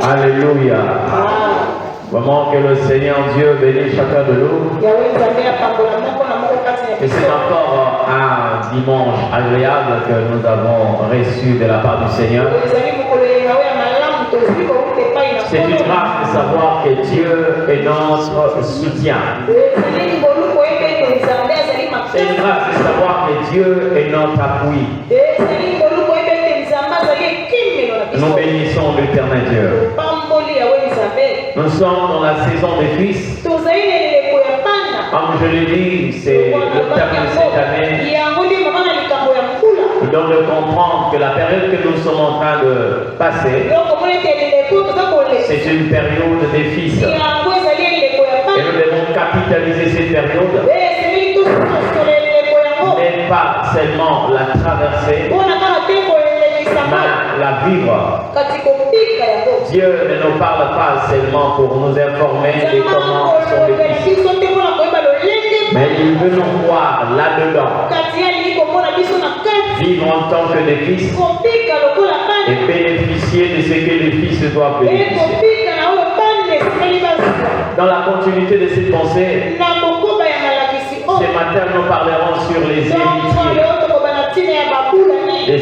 Alléluia. Vraiment que le Seigneur Dieu bénisse chacun de nous. Et c'est encore un dimanche agréable que nous avons reçu de la part du Seigneur. C'est une grâce de savoir que Dieu est notre soutien. C'est une grâce de savoir que Dieu est notre appui. Nous bénissons l'Éternel Dieu. Nous sommes dans la saison des fils. Comme je l'ai dit, c'est le terme de cette année. Nous devons comprendre que la période que nous sommes en train de passer, c'est une période des fils. Et nous devons capitaliser cette période. Mais pas seulement la traverser, mais la vivre. Dieu ne nous parle pas seulement pour nous informer de comment sont les fils, mais il veut nous voir là-dedans, vivre en tant que des fils et bénéficier de ce que les fils doivent bénéficier. Dans la continuité de cette pensée, ce matin nous parlerons sur les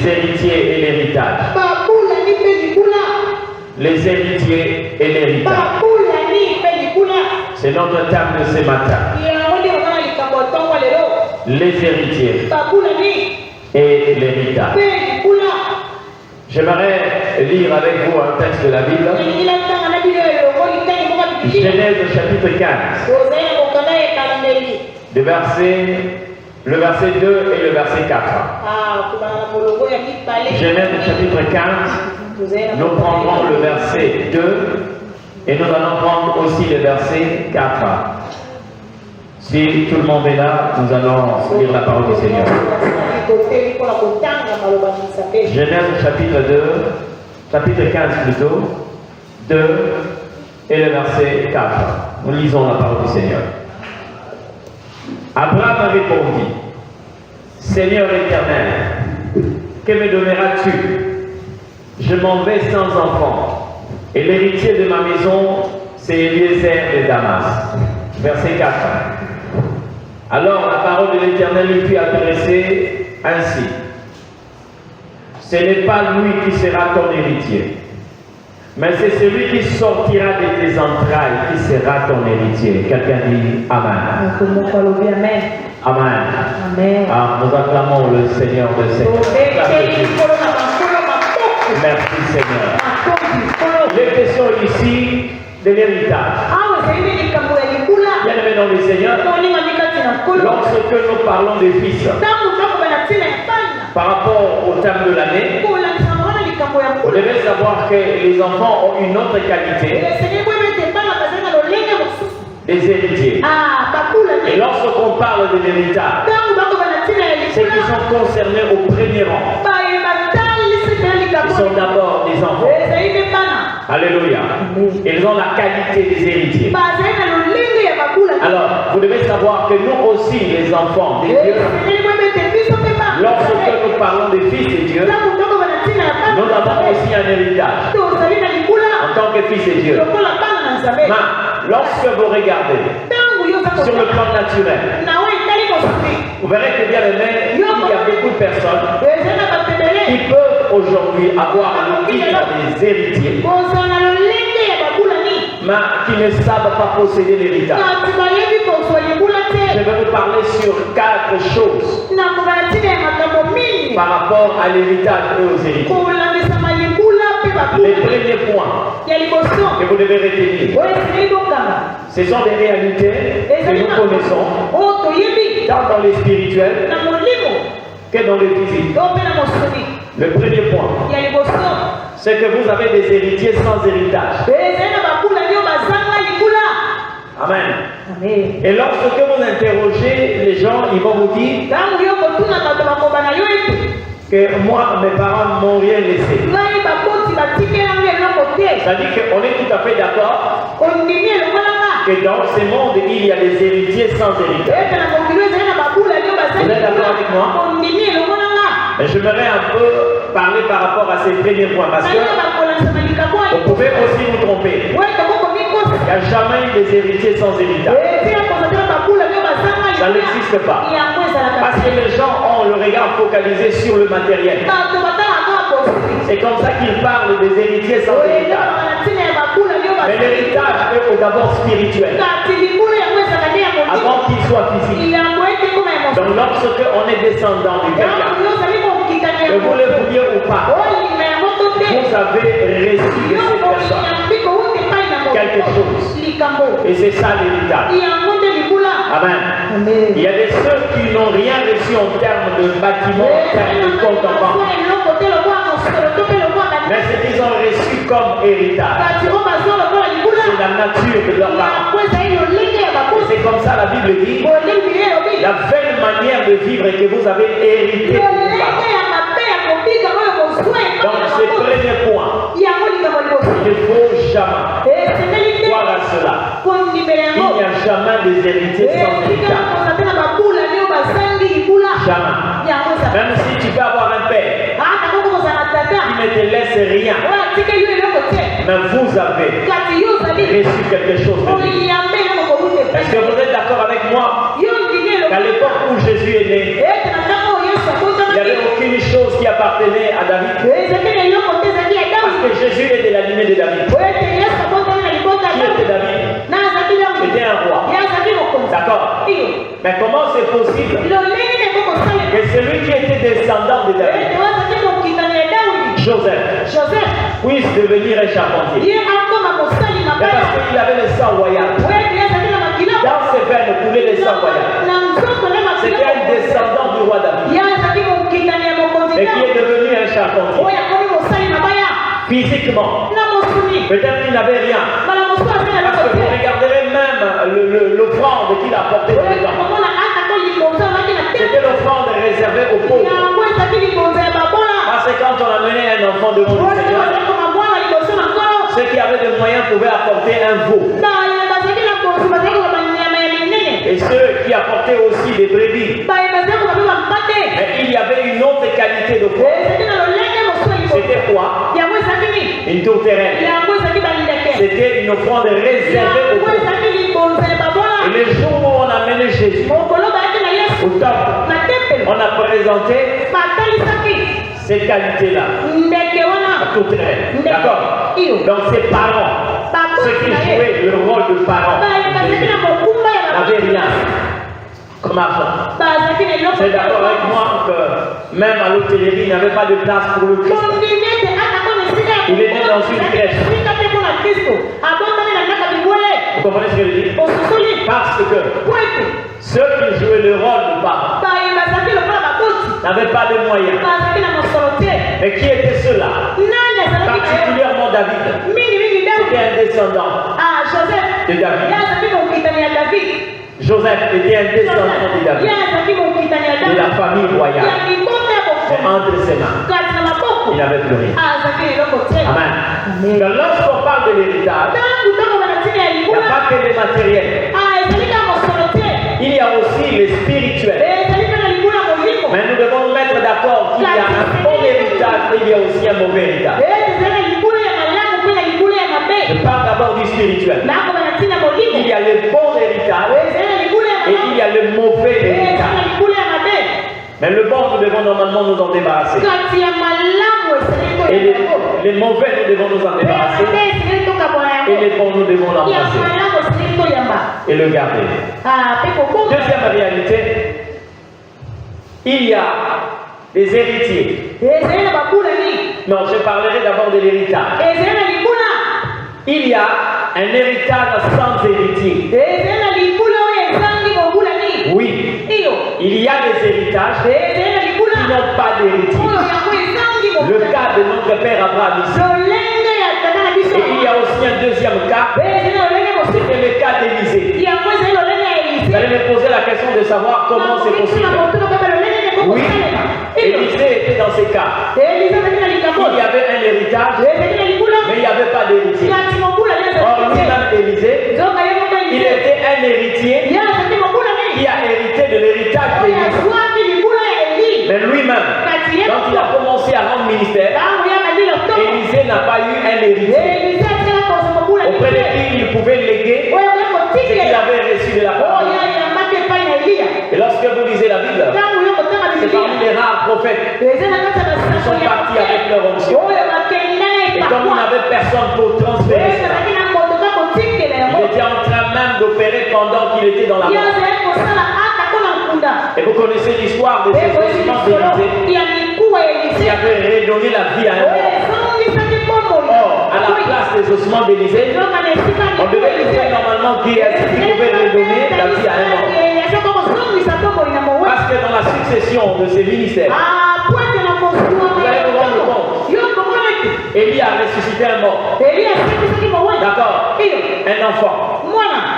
héritiers et l'héritage. Les héritiers et l'héritage. C'est notre thème de ce matin. Les héritiers et l'héritage. J'aimerais lire avec vous un texte de la Bible. Genèse chapitre 15. Le verset 2 et le verset 4. Genèse chapitre 15. Nous prendrons le verset 2 et nous allons prendre aussi le verset 4. Si tout le monde est là, nous allons lire la parole du Seigneur. Genèse chapitre 2, chapitre 15 plutôt, 2 et le verset 4. Nous lisons la parole du Seigneur. Abraham répondit, Seigneur éternel, que me donneras-tu? Je m'en vais sans enfant, et l'héritier de ma maison, c'est Eliezer de Damas. Verset 4. Alors la parole de l'Éternel lui fut adressée ainsi. Ce n'est pas lui qui sera ton héritier, mais c'est celui qui sortira de tes entrailles qui sera ton héritier. Quelqu'un dit Amen. Amen. Amen. Ah, nous acclamons le Seigneur de Seigneur. Merci Seigneur. Les questions ici de l'héritage. Bien-aimés dans le Seigneur, lorsque nous parlons des fils, par rapport au terme de l'année, vous devez savoir que les enfants ont une autre qualité, des héritiers. Et lorsqu'on parle de l'héritage, c'est qu'ils sont concernés au premier rang. Ils sont d'abord des enfants. Alléluia. Ils ont la qualité des héritiers. Alors, vous devez savoir que nous aussi, les enfants des dieux, lorsque nous parlons des fils de Dieu, nous avons aussi un héritage en tant que fils de Dieu. Mais lorsque vous regardez sur le plan naturel, vous verrez que bien aimé, il y a beaucoup de personnes qui peuvent aujourd'hui avoir le titre des héritiers, mais qui ne savent pas posséder l'héritage. Je vais vous parler sur 4 choses par rapport à l'héritage et aux héritiers. Les premiers points que vous devez retenir, ce sont des réalités que nous connaissons tant dans les spirituels que dans les physiques. Le premier point, c'est que vous avez des héritiers sans héritage. Amen. Et lorsque vous interrogez les gens, ils vont vous dire que moi, mes parents ne m'ont rien laissé. C'est-à-dire qu'on est tout à fait d'accord que dans ce monde, il y a des héritiers sans héritage. Vous êtes d'accord avec moi? Et j'aimerais un peu parler par rapport à ces premiers points, parce que vous pouvez aussi n'y a jamais eu des héritiers sans héritage. Ça n'existe pas. Parce que les gens ont le regard focalisé sur le matériel. C'est comme ça qu'ils parlent des héritiers sans héritage. Mais l'héritage est d'abord spirituel. Avant qu'il soit physique. Donc lorsque on est descendant de quelqu'un, que vous le vouliez ou pas, vous avez reçu de cette personne quelque chose. Et c'est ça l'héritage. Amen. Il y a des ceux qui n'ont rien reçu en termes de bâtiment, en termes de compte en banque. Mais ce qu'ils ont reçu comme héritage, c'est la nature de leurs parents. C'est comme ça la Bible dit, la belle manière de vivre que vous avez hérité de vos parents. Donc c'est le premier point. Il ne faut jamais croire à cela. Il n'y a jamais des héritiers sans héritage. Jamais. Même si tu peux avoir un père qui ne te laisse rien, mais vous avez reçu quelque chose de lui. Est-ce que vous êtes d'accord avec moi qu'à l'époque où Jésus est né, il n'y avait aucune chose qui appartenait à David? Parce que Jésus est de la lignée de David. Qui était David? C'était un roi. D'accord? Mais comment c'est possible que celui qui était descendant de David, Joseph, puisse devenir un charpentier? Mais parce qu'il avait le sang royal. Dans ses veines coulait le sang royal. C'était un descendant du roi David. Et qui est devenu un charpentier. Physiquement. Peut-être qu'il n'avait rien. Parce que vous regarderez même l'offrande qu'il a apportée dans le temps. C'était l'offrande réservée aux pauvres. Parce que quand on amenait un enfant devant le Seigneur, ceux qui avaient des moyens pouvaient apporter un veau. Et ceux qui apportaient aussi des brebis. Mais il y avait une autre qualité de foi. C'était quoi? Une tourterelle. C'était une offrande réservée aux pauvres. Et le jour où on a amené Jésus au temple, on a présenté cette qualité-là. La tourterelle. D'accord? Donc ses parents, ceux qui jouaient le rôle de parents, n'avaient rien comme argent. C'est d'accord avec moi que même à l'hôtellerie, il n'y avait pas de place pour le Christ. Il est né dans une crèche. Vous comprenez ce que je dis? Parce que ceux qui jouaient le rôle de parents n'avaient pas de moyens. Mais qui étaient ceux-là? Particulièrement David. C'était un descendant de David. Joseph était un descendant de David. De la famille royale. Et entre ses mains, il n'avait plus rien. Amen. Donc lorsqu'on parle de l'héritage, il n'y a pas que le matériel. Il y a aussi le spirituel. Mais nous devons nous mettre d'accord qu'il y a un bon héritage et il y a aussi un mauvais héritage. Je parle d'abord du spirituel. Il y a le bon héritage et il y a le mauvais héritage. Mais le bon, nous devons normalement nous en débarrasser. Et les mauvais, nous devons nous en débarrasser. Et les bons, nous devons l'embrasser. Et le garder. Deuxième réalité, il y a des héritiers. Non, je parlerai d'abord de l'héritage. Il y a un héritage sans héritier. Oui, il y a des héritages qui n'ont pas d'héritier. Le cas de notre père Abraham ici. Et il y a aussi un deuxième cas, c'était le cas d'Élisée. Vous allez me poser la question de savoir comment c'est possible. Oui, Élisée était dans ces cas. Il y avait un héritage, mais il n'y avait pas d'héritier. Or, lui-même, Élisée, il était un héritier qui a hérité de l'héritage d'Élisée. Mais lui-même, quand il a commencé à rendre ministère, Élisée n'a pas eu un héritier auprès de qui il pouvait léguer prophètes qui sont partis avec leur onction. Et comme il n'avait personne pour transférer cela, il était en train même d'opérer pendant qu'il était dans la mort. Et vous connaissez l'histoire de ces ossements d'Élisée qui avait redonné la vie à un mort. Or, à la place des ossements d'Élisée, on devait trouver normalement qui pouvait redonner la vie à un mort. Parce que dans la succession de ces ministères, vous allez vous rendre compte, Élie a ressuscité un mort. D'accord? Un enfant.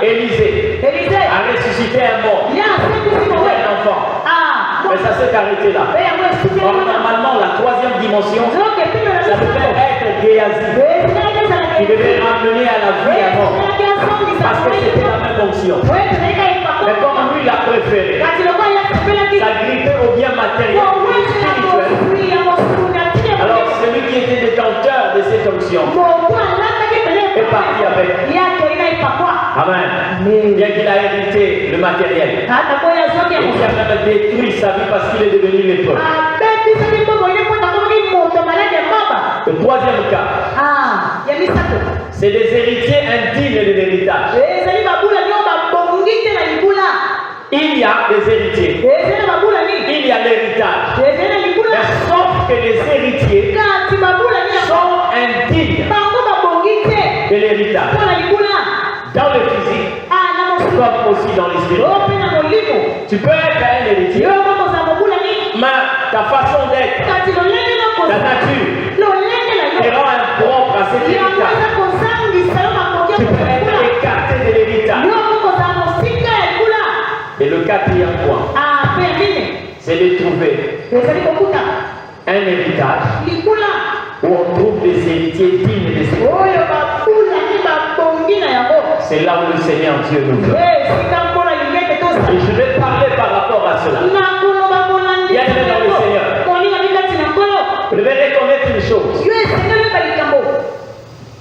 Élisée a ressuscité un mort. Un enfant. Mais ça s'est arrêté là. Or, normalement, la troisième dimension, ça devait être Géasi, qui devait ramener à la vie un mort. Parce que c'était la même onction. Mais comme lui l'a préféré, ça grippait au bien matériel et spirituel. Alors, celui qui était détenteur de cette onction est parti avec. Amen. Bien qu'il a hérité le matériel. Il a même détruit sa vie parce qu'il est devenu lépreux. Le troisième cas, c'est des héritiers indignes de l'héritage. Il y a des héritiers. Il y a l'héritage. Mais sauf que les héritiers sont indignes de l'héritage. Dans le physique, comme aussi dans l'esprit. Tu peux être un héritier, mais ta façon d'être, ta nature, te rend impropre à cet héritage. Tu peux être écarté de l'héritage. Et le quatrième point, c'est de trouver un héritage où on trouve des héritiers dignes de cet héritage. C'est là où le Seigneur Dieu nous veut. Et je vais parler par rapport à cela. Bienvenue dans le Seigneur. Vous devez reconnaître une chose.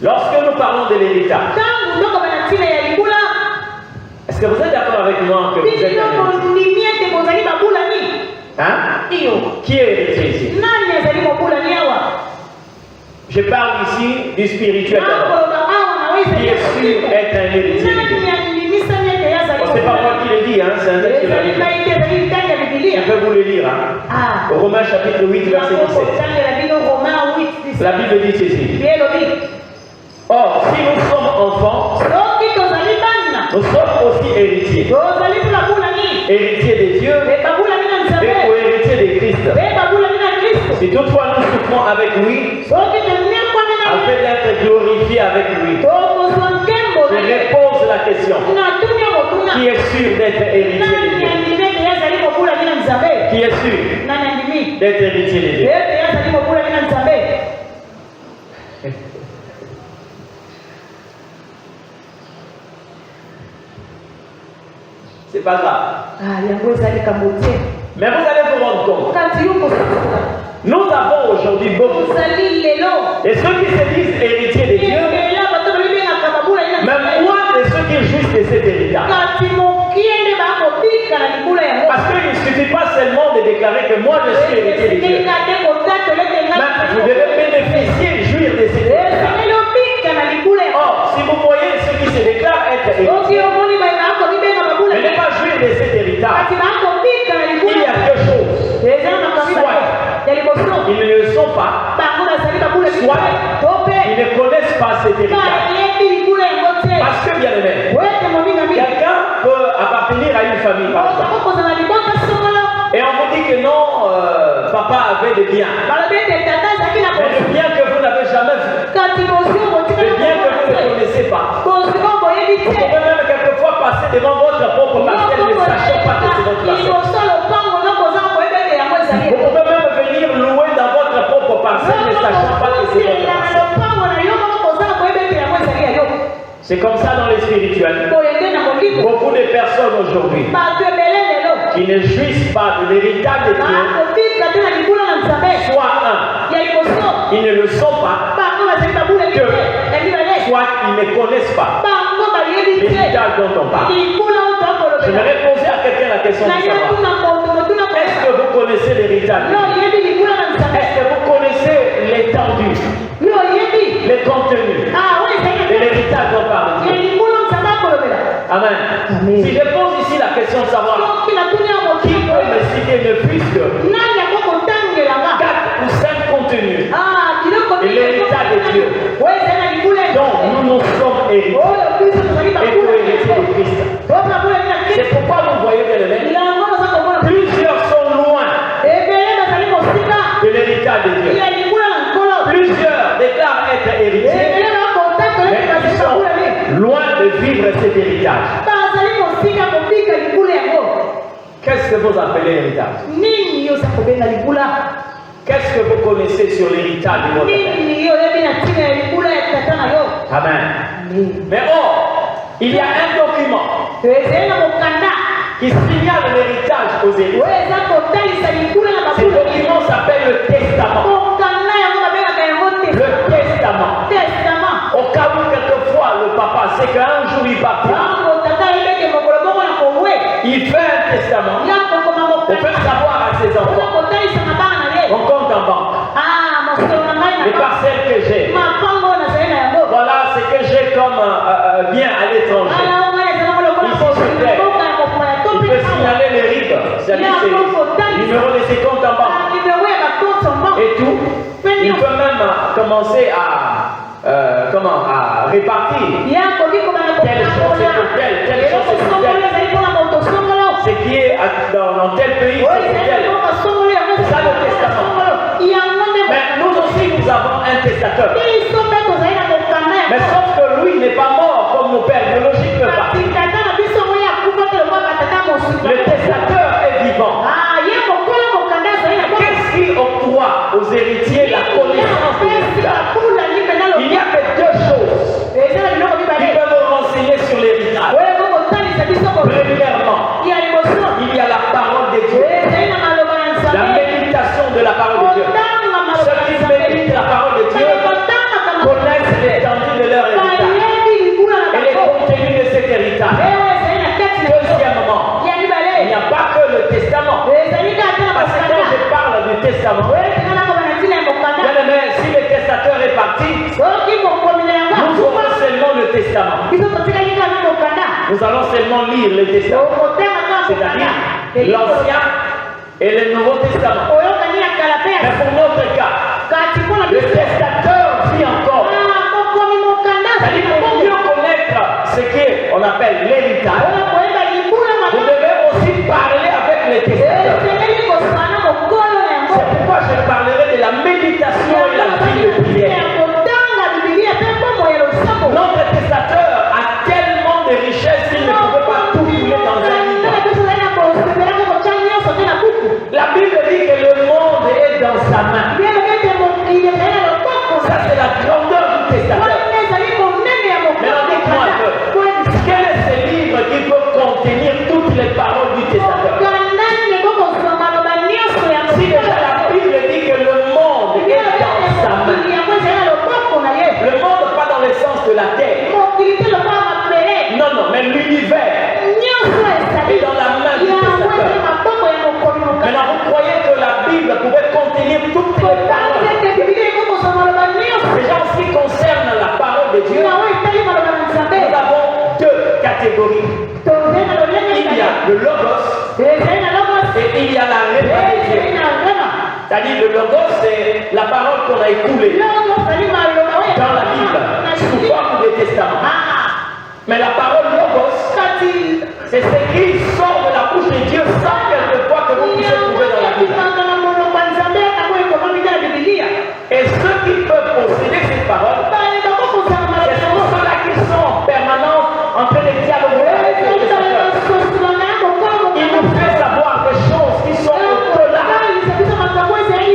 Lorsque nous parlons de l'héritage, est-ce que vous êtes d'accord avec moi que vous êtes un héritier? Hein? Qui est héritier ici? Je parle ici du spirituel d'abord. Qui est sûr être un héritier? C'est pas moi qui le dis, hein, c'est un texte de la Bible. Je vais vous le lire. Hein. Romains chapitre 8, verset 17. La Bible dit ceci. Or, si nous sommes enfants, nous sommes aussi héritiers. Héritiers de Dieu et co-héritiers de Christ. Si toutefois nous souffrons avec lui, afin d'être glorifiés avec lui, je repose la question. Qui est sûr d'être héritier de Dieu? Qui est sûr d'être héritier de Dieu? C'est pas grave. Mais vous allez vous rendre compte. Nous avons aujourd'hui beaucoup. Et ceux qui se disent héritiers de Dieu, même moins de ceux qui jouissent de cet héritage. Parce qu'il ne suffit pas seulement de déclarer que moi je suis héritier de Dieu. Mais vous devez bénéficier, jouir de cet héritage. Or, si vous voyez ceux qui se déclarent être héritiers, mais ne pas jouir de cet héritage, il y a deux choses. Soit ils ne le sont pas, soit ils ne connaissent pas cet héritage. Parce que bien aimé, quelqu'un peut appartenir à une famille par exemple. Et on vous dit que non, papa avait des biens. Mais le bien que vous n'avez jamais vu, le bien que vous ne connaissez pas. Vous pouvez même quelquefois passer devant votre propre parcelle ne sachant pas que c'est votre parcelle. Vous pouvez même venir louer dans votre propre parcelle ne sachant pas que c'est votre parcelle. C'est comme ça dans les spirituels. Beaucoup de personnes aujourd'hui qui ne jouissent pas de l'héritage de Dieu, soit ils ne le sont pas, soit ils ne connaissent pas l'héritage dont on parle. J'aimerais poser à quelqu'un la question de savoir: est-ce que vous connaissez l'héritage? Amen. Si je pose ici la question de savoir qui peut me citer ne plus que 4 ou 5 contenus de l'héritage de Dieu, donc nous nous sommes héritiers et co-héritiers de Christ. C'est pourquoi vous voyez bien le même. Plusieurs sont loin de l'héritage de Dieu. Plusieurs déclarent être héritiers, mais ils sont loin de vivre cet héritage. Qu'est-ce que vous appelez héritage? Qu'est-ce que vous connaissez sur l'héritage de votre père? Amen. Mais il y a un document qui signale l'héritage aux héritiers. Ce document s'appelle le testament. Le testament. Au cas où quelquefois le papa sait qu'un jour il partira, il fait un testament. On peut savoir à ses enfants. On compte en banque. Les parcelles que j'ai. Voilà ce que j'ai comme bien à l'étranger. Ici, il peut signaler les RIB, c'est-à-dire le numéro de ses comptes en banque. Et tout. Il peut même commencer à répartir telle chose c'est pour telle chose c'est pour telle. Ce qui est dans tel pays, c'est pour tel. C'est ça le testament. Mais nous aussi, nous avons un testateur. Mais sauf que lui n'est pas mort comme nos pères biologiques peuvent partir. Le testateur est vivant. Qu'est-ce qui octroie aux héritiers la connaissance de l'héritage? Il n'y a que 2 choses qui peuvent nous renseigner sur l'héritage. Premièrement, il y a la parole de Dieu. La méditation de la parole de Dieu. Ceux qui méditent la parole de Dieu connaissent l'étendue de leur héritage et les contenus de cet héritage. Deuxièmement, il n'y a pas que le testament. Parce que quand je parle du testament, bien aimé, si le testateur est parti, nous aurons seulement le testament. Nous allons seulement lire le testament, c'est-à-dire l'Ancien et le Nouveau Testament. Mais pour notre cas, le testateur vit encore. C'est-à-dire pour mieux connaître ce qu'on appelle l'héritage, vous devez aussi parler avec le testateur. C'est pourquoi je parlerai de la méditation et la vie de prière. Notre testateur a tellement de richesses qu'il ne pouvait pas tout couler dans un livre. La Bible dit que le monde est dans sa main. Ça, c'est la grandeur du testateur. Maintenant, dites-moi un peu, quel est ce livre qui peut contenir toutes les paroles du testateur? Si déjà la Bible dit que le monde est dans sa main, le monde pas dans le sens de la terre. Non, mais l'univers est dans la main du testateur. Maintenant, vous croyez que la Bible pouvait contenir toutes les paroles? Déjà, en ce qui concerne la parole de Dieu, nous avons 2 catégories. Il y a le logos et il y a la réma de Dieu. C'est-à-dire le logos, c'est la parole qu'on a écoulée dans la Bible sous forme de testament. Mais la parole logos, c'est ce qui sort de la bouche de Dieu sans quelquefois que vous puissiez trouver dans la Bible. Et ceux qui peuvent posséder ces paroles, ce sont ceux-là qui sont en permanence en train de dialoguer avec le testateur. Il nous fait savoir des choses qui sont au-delà de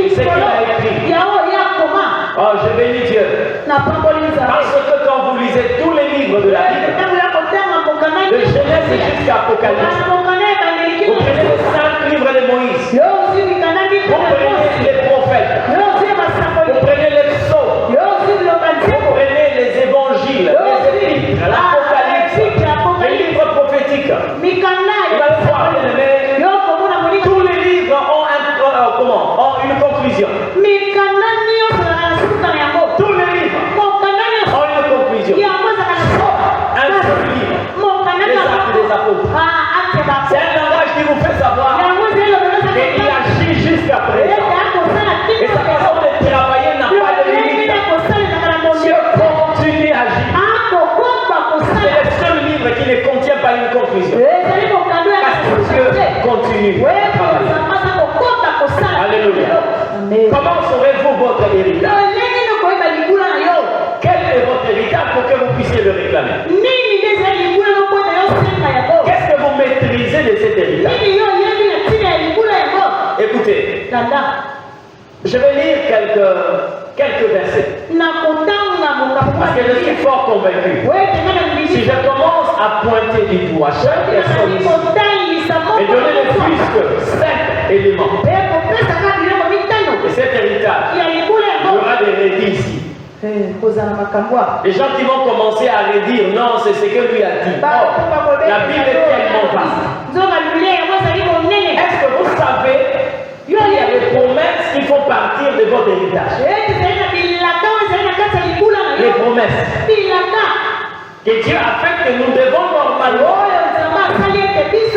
ce qu'il a écrit. Oh, je bénis Dieu. Parce que quand vous lisez tous les livres de la Bible, de Genèse jusqu'à Apocalypse, vous prenez les 5 livres de Moïse, vous prenez les prophètes, vous prenez les psaumes, vous prenez les évangiles, les épîtres, l'Apocalypse, les livres prophétiques. Vous allez voir, tous les livres ont une conclusion. Tous les livres ont une conclusion. Un seul livre, les à une conclusion. Parce que Dieu continue à travailler. Alléluia. Comment saurez-vous votre héritage? Quel est votre héritage pour que vous puissiez le réclamer? Qu'est-ce que vous maîtrisez de cet héritage? Écoutez, je vais lire quelques versets. Parce que je suis fort convaincu. Si je commence à pointer du doigt chaque personne ici et donner ne fût que 5 éléments de cet héritage, il y aura des rédits ici. Les gens qui vont commencer à redire, non, c'est ce que lui a dit. Oh, la Bible est tellement vaste. Est-ce que vous savez qu'il y a des promesses qui font partir de votre héritage? Les promesses que Dieu a fait que nous devons normalement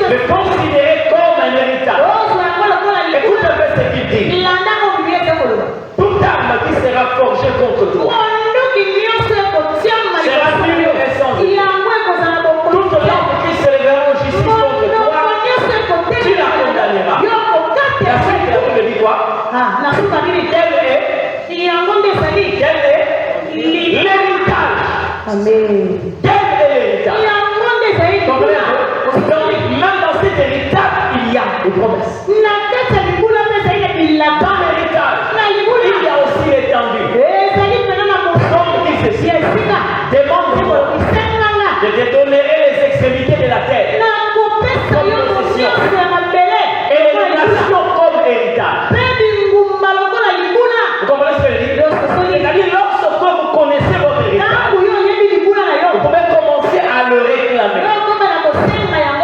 le considérer comme un héritage. Écoute un peu ce qu'il dit. Toute arme qui sera forgée contre toi sera nulle et sans effet. Toute langue qui se lèvera en justice contre toi, tu la condamneras. La suite de la Bible dit quoi? Quel est l'héritage? Amen. Quel est l'héritage? Donc, même dans cet héritage, il y a des promesses. Dans l'héritage, il y a aussi l'étendue. Donc, dit ceci, demande-moi, je te donnerai les extrémités de la terre comme possession et les nations comme héritage. Vous comprenez ce que je dis? C'est-à-dire, lorsque vous connaissez votre héritage, vous pouvez commencer à le réclamer.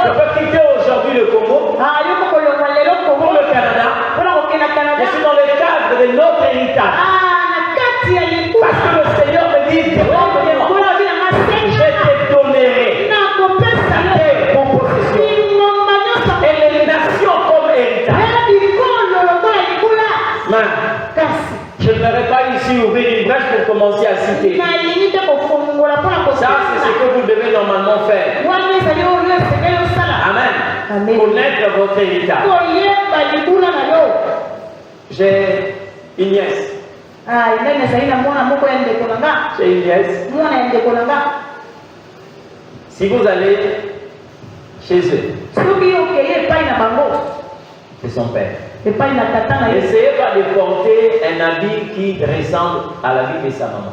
Je peux quitter aujourd'hui le Congo pour le Canada. Je suis dans le cadre de notre héritage. Parce que le Seigneur me dit, demande-moi, je te donnerai la terre pour possession et les nations comme héritage. Mais je ne vais pas ici ouvrir une brèche pour commencer à citer. Ça, c'est ce que vous devez normalement faire. Amen. Connaître votre héritage. J'ai une nièce. J'ai une nièce. Si vous allez chez eux, c'est son père. N'essayez pas de porter un habit qui ressemble à l'habit de sa maman.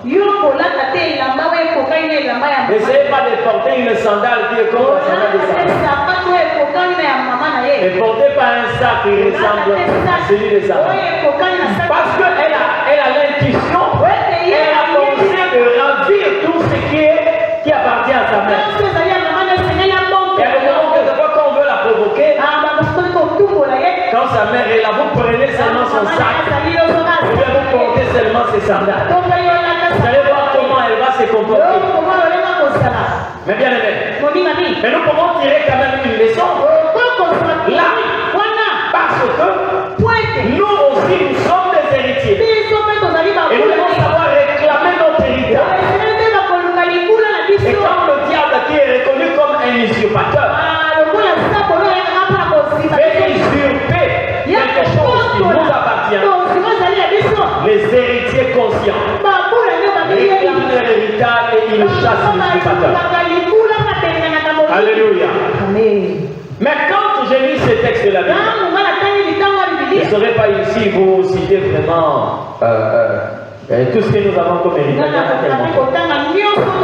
N'essayez pas de porter une sandale qui est comme la sandale de sa maman. Ne portez pas un sac qui ressemble à celui de sa maman. Parce qu'elle a l'intuition, elle a pensé de ravir tout ce qui appartient à sa mère. Et à le moment que quand on veut la provoquer, quand sa mère est là, vous prenez seulement son sac, vous devez porter seulement ses sandales. Vous allez voir comment elle va se comporter. Mais bien aimé, mais nous pouvons tirer quand même une leçon. Là, parce que nous aussi, nous sommes des héritiers. Et nous devons savoir réclamer notre héritage. Et quand le diable qui est reconnu comme un usurpateur fait usurper quelque chose qui nous appartient, les héritiers conscients réclament leur héritage et ils chassent l'usurpateur. Alléluia. Mais quand j'ai lu ce texte de la Bible, je ne saurais pas ici vous citer vraiment tout ce que nous avons comme héritage.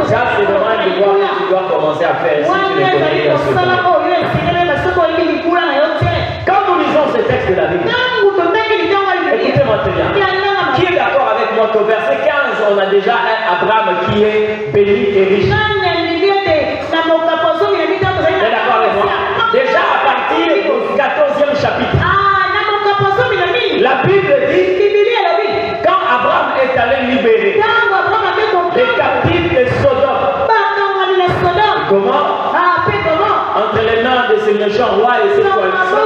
Ça, c'est vraiment un devoir que tu dois commencer à faire si tu ne connais rien sur toi. Quand nous lisons ce texte de la Bible, écoutez-moi très bien. Qui est d'accord avec moi qu'au verset 15, on a déjà un Abraham qui est béni et riche? Vous êtes d'accord avec moi? Déjà à partir du 14e chapitre, la Bible dit quand Abraham est allé libérer les captifs de Sodome. Comment? Entre les mains de ces méchants rois et ses coalitions,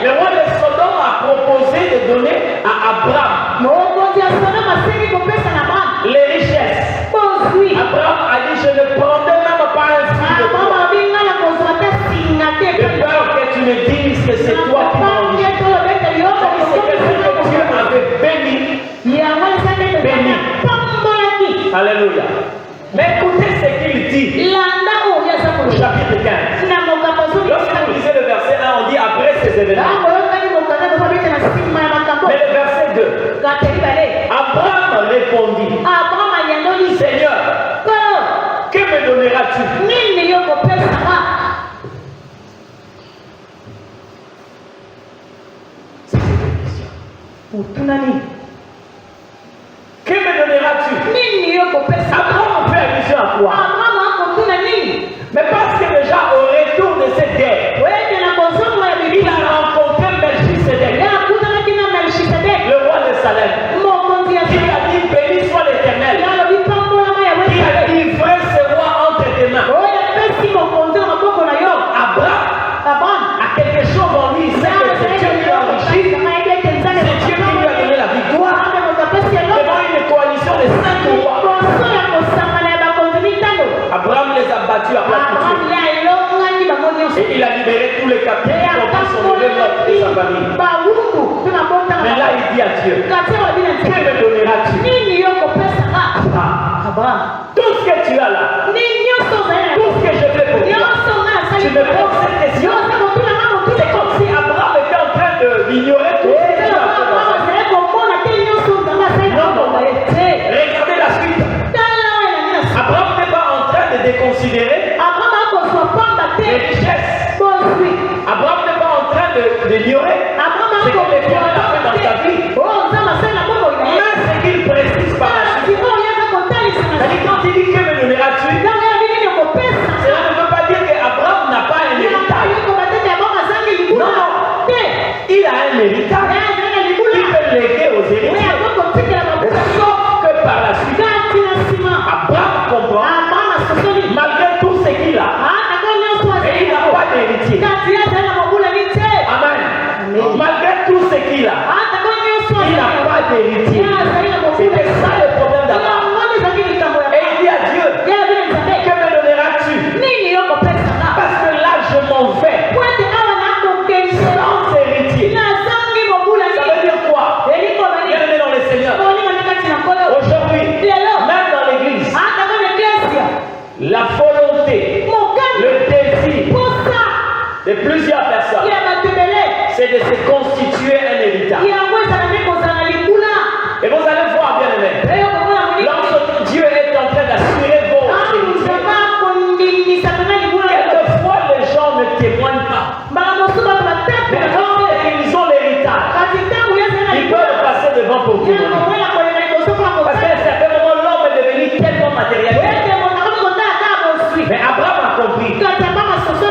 le roi de Sodome a proposé de donner à Abraham les richesses. Abraham Mais écoutez ce qu'il dit. Au chapitre 15. Lorsque vous lisez le verset 1, on dit après ces événements. Mais le verset 2. Abraham répondit. Seigneur, que me donneras-tu? C'est une question. Que me donneras-tu? Abraham fait allusion à quoi? Mais parce que déjà au retour de cette guerre, il a rencontré Melchisedec, le roi de Salem. Il a dit béni soit l'Éternel, qui a livré ce roi entre tes mains. Abraham a quelque chose en lui, il sait que c'est Dieu qui l'a enrichi, c'est Dieu qui lui a donné la victoire devant une coalition de 5 rois. Abraham les a battus à plat couture. Et il a libéré tous les captifs, y compris son neveu Lot et sa famille. Mais là, il dit à Dieu, que me donneras-tu? Tout ce que tu as là, tout ce que je fais pour toi, tu me poses cette question. C'est comme si Abraham était en train d'ignorer tout ce que tu as fait dans sa vie. Non, regardez la suite. Abraham n'est pas en train de déconsidérer les richesses. Abraham n'est pas en train d'ignorer ce que l'Éternel a fait dans sa vie. Mais ce qu'il précise par la suite, c'est-à-dire quand il dit que me donneras-tu, cela ne veut pas dire qu'Abraham n'a pas un héritage. Non, il a un héritage. Il peut léguer aux héritiers. Sauf que par la suite, Abraham comprend, malgré tout ce qu'il a, et il n'a pas d'héritier. Amen. Malgré tout ce qu'il a, il n'a pas d'héritier. C'était ça le problème d'Abraham. Et il dit à Dieu, que me donneras-tu? Parce que là, je m'en vais sans héritier. Ça veut dire quoi? Bienvenue dans le Seigneur. Aujourd'hui, même dans l'église, la volonté, le désir de plusieurs personnes, c'est de se constituer un héritage. Et vous allez voir, bien aimé, lorsque Dieu est en train d'assurer vos héritiers, quelquefois les gens ne témoignent pas. Mais quand ils ont l'héritage, ils peuvent passer devant pour témoigner. Parce qu'à un certain moment, l'homme est devenu tellement matérialiste. Mais Abraham a compris.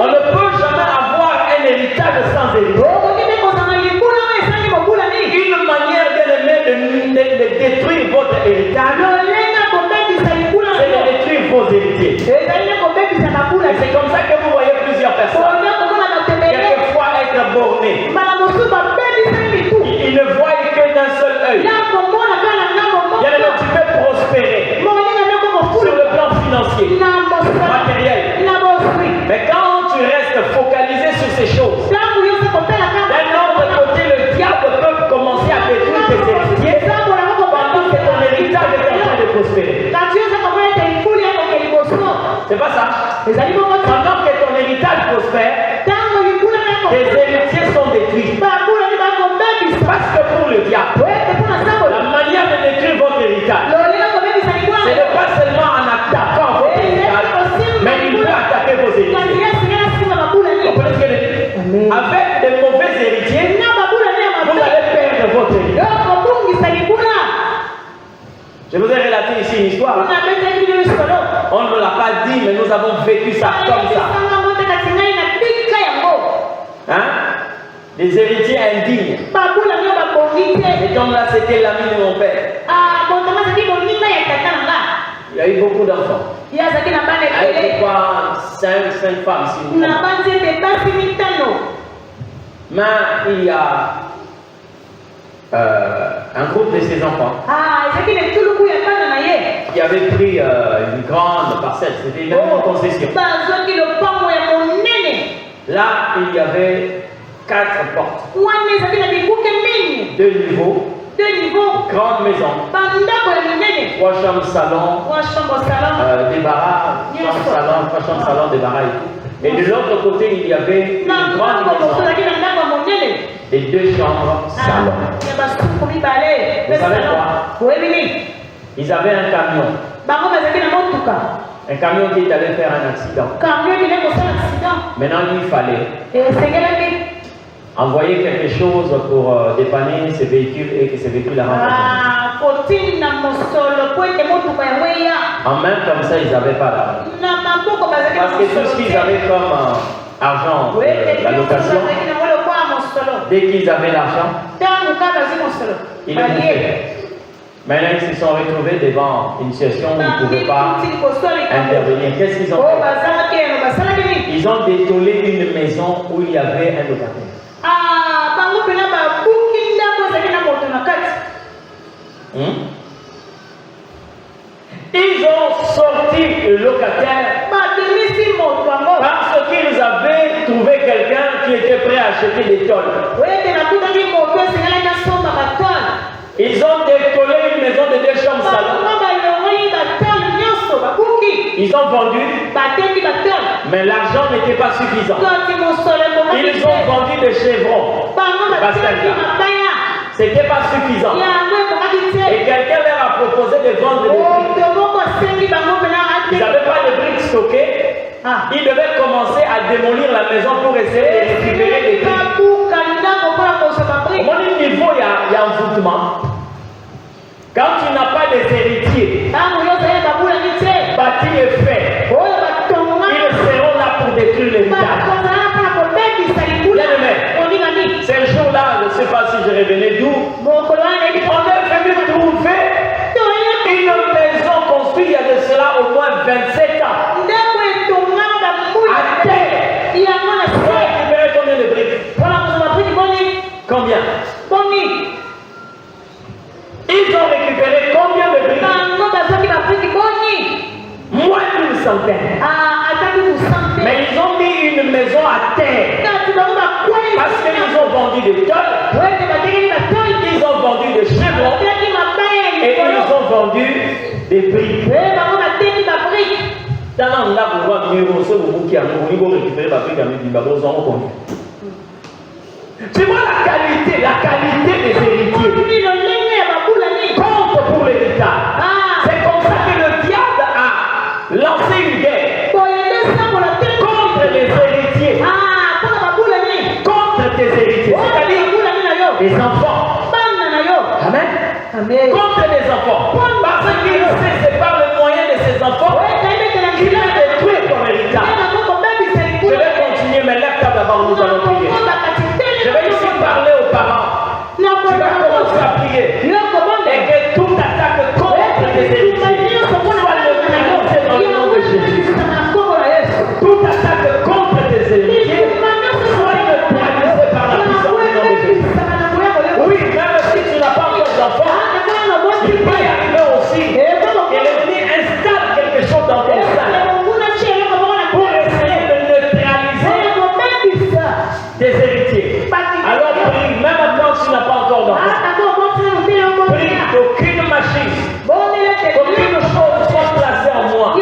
On ne peut jamais avoir un héritage sans héritage. Une manière de détruire votre héritage, c'est de détruire vos héritiers. Et c'est comme ça que vous voyez plusieurs personnes quelquefois être bornées. Ils ne voient que d'un seul œil. Bien, tu peux prospérer sur le plan financier, matériel. Mais quand tu restes focalisé sur ces choses, d'un autre côté, le diable peut commencer à détruire tes héritiers pendant que ton héritage est en train de prospérer. C'est pas ça. Pendant que ton héritage prospère, tes héritiers sont détruits. Parce que pour le diable, la manière de détruire votre héritage, c'est de pas seulement en attaquant votre héritage, mais il peut attaquer vos héritiers. Avec de mauvais héritiers, vous allez perdre votre héritage. Je vous ai relaté ici une histoire. On ne l'a pas dit, mais nous avons vécu ça comme ça. Hein? Des héritiers indignes. Et comme là, c'était l'ami de mon père. Il y a eu beaucoup d'enfants. Il y a eu 5 femmes, si vous voulez. Mais il y a un groupe de ses enfants qui avait pris une grande parcelle. C'était une concession. Là, il y avait 4 portes. 2 niveaux. 2 niveaux. Grande maison. 3 chambres salon. 3 chambres salon. Débarras. 3 chambres salon, débarras et tout. Et de l'autre côté, il y avait une grande maison. Et 2 chambres salon. Vous savez quoi? Ils avaient un camion. Un camion qui allait faire un accident. Maintenant, il fallait envoyer quelque chose pour dépanner ces véhicules et que ces véhicules rentrent. En même comme ça, ils n'avaient pas d'argent. Parce que tout ce qu'ils avaient comme argent, la location, dès qu'ils avaient l'argent, ils le bouffaient. Maintenant, ils se sont retrouvés devant une situation où ils ne pouvaient pas intervenir. Qu'est-ce qu'ils ont fait? Ils ont détolé une maison où il y avait un locataire. Ils ont sorti le locataire parce qu'ils avaient trouvé quelqu'un qui était prêt à acheter des tôles. Ils ont décollé une maison de 2 chambres salon. Ils ont vendu, mais l'argent n'était pas suffisant. Ils ont vendu des chevrons. C'était pas suffisant. Et quelqu'un leur a proposé de vendre des briques. Ils n'avaient pas de briques stockées. Ils devaient commencer à démolir la maison pour essayer de récupérer des briques. Au moins niveau, il y a envoûtement. Quand tu n'as pas des héritiers, bâti est fait. Ils seront là pour détruire l'héritage. Ces jours-là, je ne sais pas si je revenais d'où, on est venu trouver une maison construite il y a de cela au moins 27 ans. À terre. Il faut récupérer combien de briques? Combien? Ils ont récupéré combien de briques? Moins d'une centaine. Mais ils ont mis une maison à terre. Parce qu'ils ont vendu des tôles. Ils ont vendu des chevrons. Et ils ont vendu des briques. Tu vois la qualité des héritiers. Compte pour l'héritage. C'est comme ça que le diable a lancé une guerre contre les héritiers. Contre tes héritiers. C'est-à-dire les enfants. Amen. Contre les enfants. Parce qu'il sait c'est par le moyen de ses enfants qu'il a détruit ton héritage. Je vais continuer, mais lève-toi d'abord, nous allons prier. Je vais ici parler aux parents. Tu vas commencer à prier. Et que toute attaque contre tes héritiers soit neutralisée dans le nom de Jésus. Toute attaque contre tes héritiers soit neutralisée par la puissance du nom de Jésus. Oui, même si tu n'as pas encore d'enfant, il peut y arriver aussi. Et l'ennemi installe quelque chose dans ton sein pour essayer de neutraliser tes héritiers. Alors prie, même quand tu n'as pas encore d'enfant. Prie qu'aucune machine, qu'aucune chose soit placée en moi, de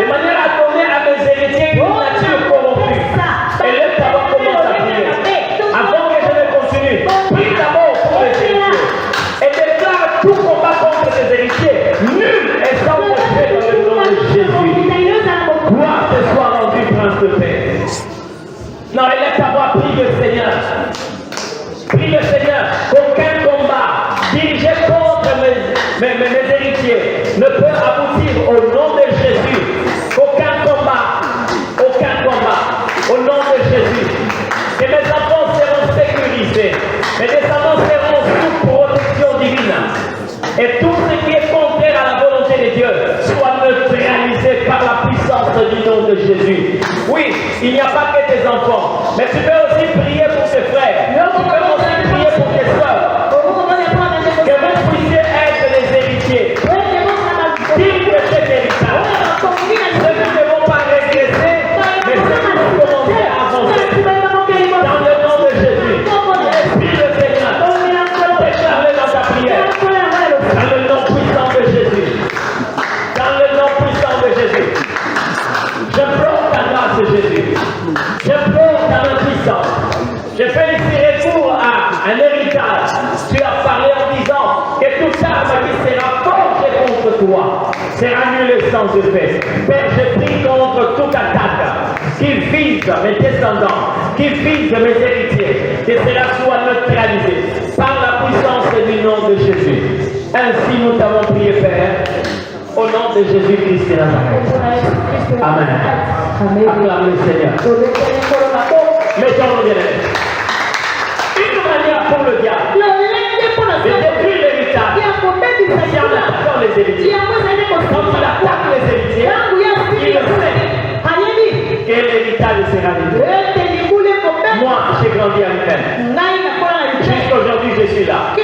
manière à donner à mes héritiers une nature corrompue. Et laisse d'abord commencer à prier. Avant que je ne continue, prie d'abord pour les héritiers. Et déclare tout combat contre les héritiers. Nul est sans effet dans le nom de Jésus. Gloire te soit rendue, prince de paix. Non, et laisse d'abord prier le Seigneur. Prie le Seigneur qu'aucun combat dirigé contre mes héritiers ne peut aboutir au nom de Jésus. Aucun combat, au nom de Jésus. Que mes enfants seront sécurisés, mes descendants seront sous protection divine. Et tout ce qui est contraire à la volonté de Dieu soit neutralisé par la puissance du nom de Jésus. Oui, il n'y a pas que tes enfants, mais tu peux aussi prier pour tes frères. Tu peux aussi prier pour tes soeurs. Que vous puissiez être les héritiers. Digne de cet héritage. Ceux qui ne vont pas régresser, mais ceux qui vont commencer à avancer. Dans le nom de Jésus. Prie le Seigneur. Déclare-le dans ta de Jésus. Je pleure ta grâce, Jésus. Je pleure ta main puissante. Je fais ici recours à un héritage. Tu as parlé en disant que toute arme qui sera forgée contre toi sera annulée sans effet. Père, je prie contre toute attaque qui vise mes descendants, qui vise mes héritiers, que cela soit neutralisé par la puissance du nom de Jésus. Ainsi nous t'avons prié, Père, au nom de Jésus-Christ de Nazareth. Amen. Acclame le Seigneur. Mettons-nous bien. Une manière pour le diable de détruire l'héritage, c'est en attaquant les héritiers. Quand il attaque les héritiers, il sait que l'héritage sera détruit. Moi, j'ai grandi à l'Ukraine. Jusqu'aujourd'hui, je suis là. Mais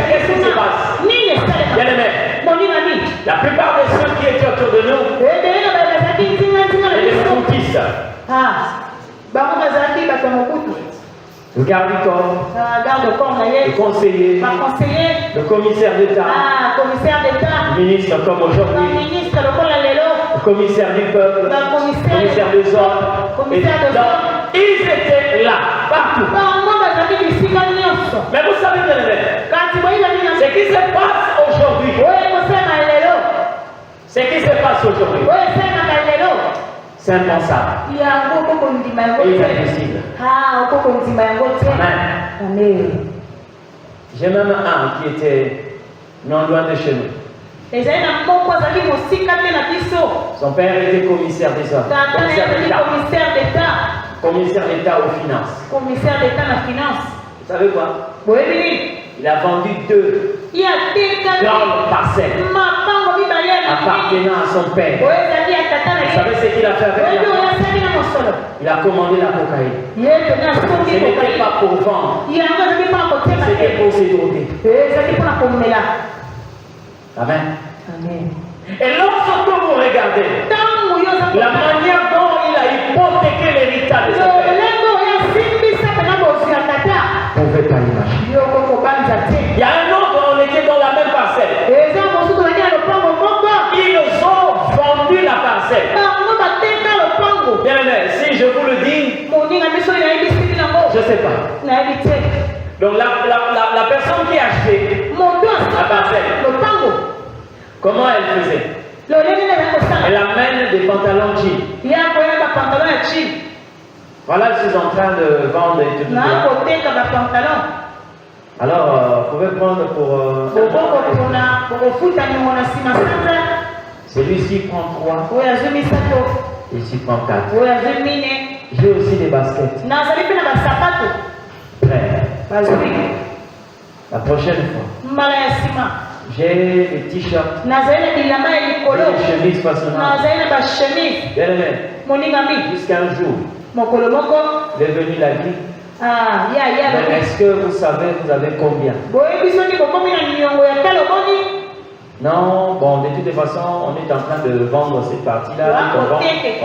qu'est-ce qui se passe? Bien aimé, la plupart de ceux qui étaient autour de nous étaient des foutistes. Le garde du corps, le conseiller, le commissaire d'État, le ministre comme aujourd'hui, le commissaire du peuple, le commissaire des hommes, et donc, ils étaient là, partout. Mais vous savez bien, ce qui se passe aujourd'hui, c'est impensable. Et inadmissible. Amen. J'ai même un qui était non loin de chez nous. Son père était commissaire des hommes, commissaire d'État aux finances. Vous savez quoi? Il a vendu 2 grandes parcelles appartenant à son père. Vous savez ce qu'il a fait avec l'argent? Il a commandé la cocaïne. Ce n'était pas pour vendre, c'était pour se droguer. Amen. Et lorsque vous regardez la manière dont il a hypothéqué l'héritage de son père, vous ne pouvez pas l'imaginer. Il y a un autre, on était dans la même parcelle. Ils ont vendu la parcelle. Bien aimé, si je vous le dis, je ne sais pas. Donc la personne qui a acheté la parcelle, comment elle faisait? Elle amène des pantalons jeans. Voilà, je suis en train de vendre et tout. Alors, vous pouvez prendre pour... celui-ci prend 3. Et ici prend 4. J'ai aussi des baskets. Prêt. La prochaine fois. J'ai des t-shirts. Des chemises façonnables. Bien aimé. Jusqu'à un jour. Il est venu la vie. Est-ce que vous savez, vous avez combien? Non, bon, de toute façon, on est en train de vendre cette partie-là. On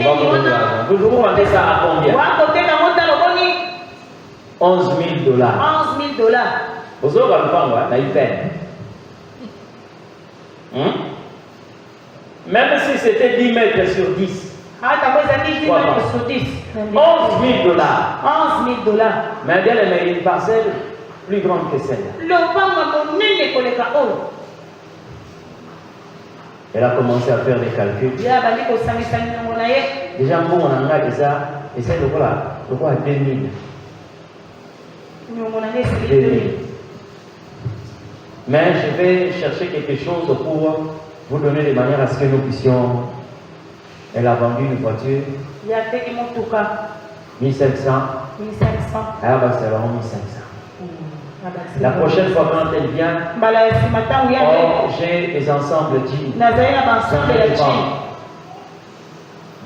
va vous donner l'argent. Vous vendez ça à combien? 11 000 $. Vous aurez le prendre, hein, il peine. Même si c'était 10 mètres sur 10. 11 000 $. Mais bien aimé, une parcelle plus grande que celle-là. Elle a commencé à faire des calculs. Déjà, bon, on a essaie de quoi 2000. 2000. Mais je vais chercher quelque chose pour vous donner de manière à ce que nous puissions. Elle a vendu une voiture. 1500. Ah, bah, c'est vraiment 1500. La prochaine fois quand elle vient, j'ai des ensembles jeans.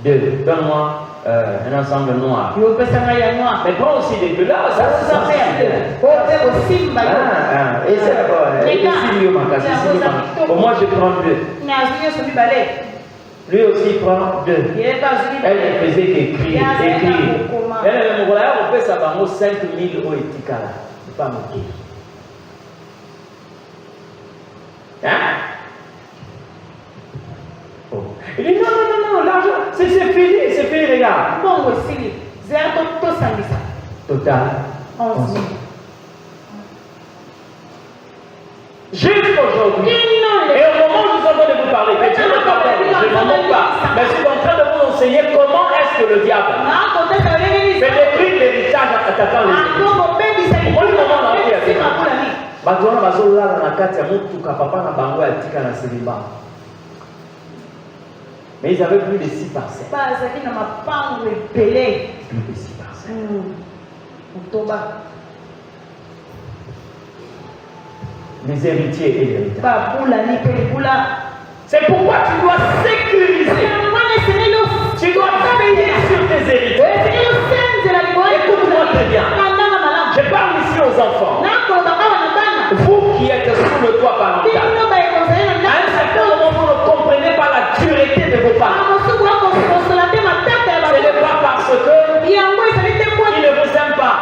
2. Donne-moi un ensemble noir. Mais prends aussi des bleus. Là, ça se fait. Et c'est pour moi, je prends 2. Lui aussi prend 2. Elle faisait écrire. Elle me voilà, on fait ça par 5 000 € et tikala. C'est pas moqué. Hein? Oh. Il dit non, l'argent, c'est fini, regarde. Bon, aussi, Total. 11 000. Jusqu'aujourd'hui. Et au moment où nous sommes en train de vous parler, que Dieu ne pardonne, je ne m'en moque pas. Mais je suis en train de vous enseigner comment est-ce que le diable fait détruire l'héritage en attaquant les héritiers. Au moment où on a dit, Badouana bazolala na kati ya mutuka papa na bango ya tika na Selimba. Mais ils avaient plus de 6 parcelles. Plus de 6 parcelles. Les héritiers et l'héritage. C'est pourquoi tu dois sécuriser. Tu dois veiller sur tes héritiers. Écoute-moi très bien. Je parle ici aux enfants. Vous qui êtes sous le toit parental. À un certain moment, vous ne comprenez pas la dureté de vos parents. Ce n'est pas parce qu'ils ne vous aiment pas,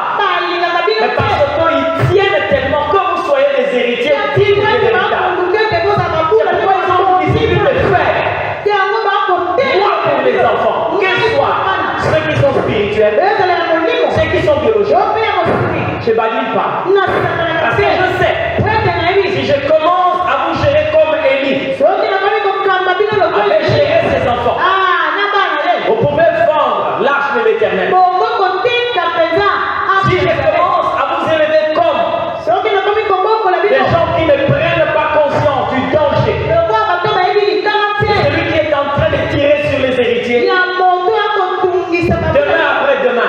mais parce qu'ils tiennent tellement que vous soyez les héritiers dignes de l'héritage. C'est pourquoi ils ont décidé de faire. Moi, pour les enfants, quels soient ceux qui sont spirituels, ceux qui sont biologiques, je ne badine pas. Parce que je sais, si je commence à vous gérer comme Élie, avec gérer ses enfants, vous pouvez vendre l'arche de l'Éternel. Si je commence à vous élever comme des gens qui ne prennent pas conscience du danger, celui qui est en train de tirer sur les héritiers, demain après demain,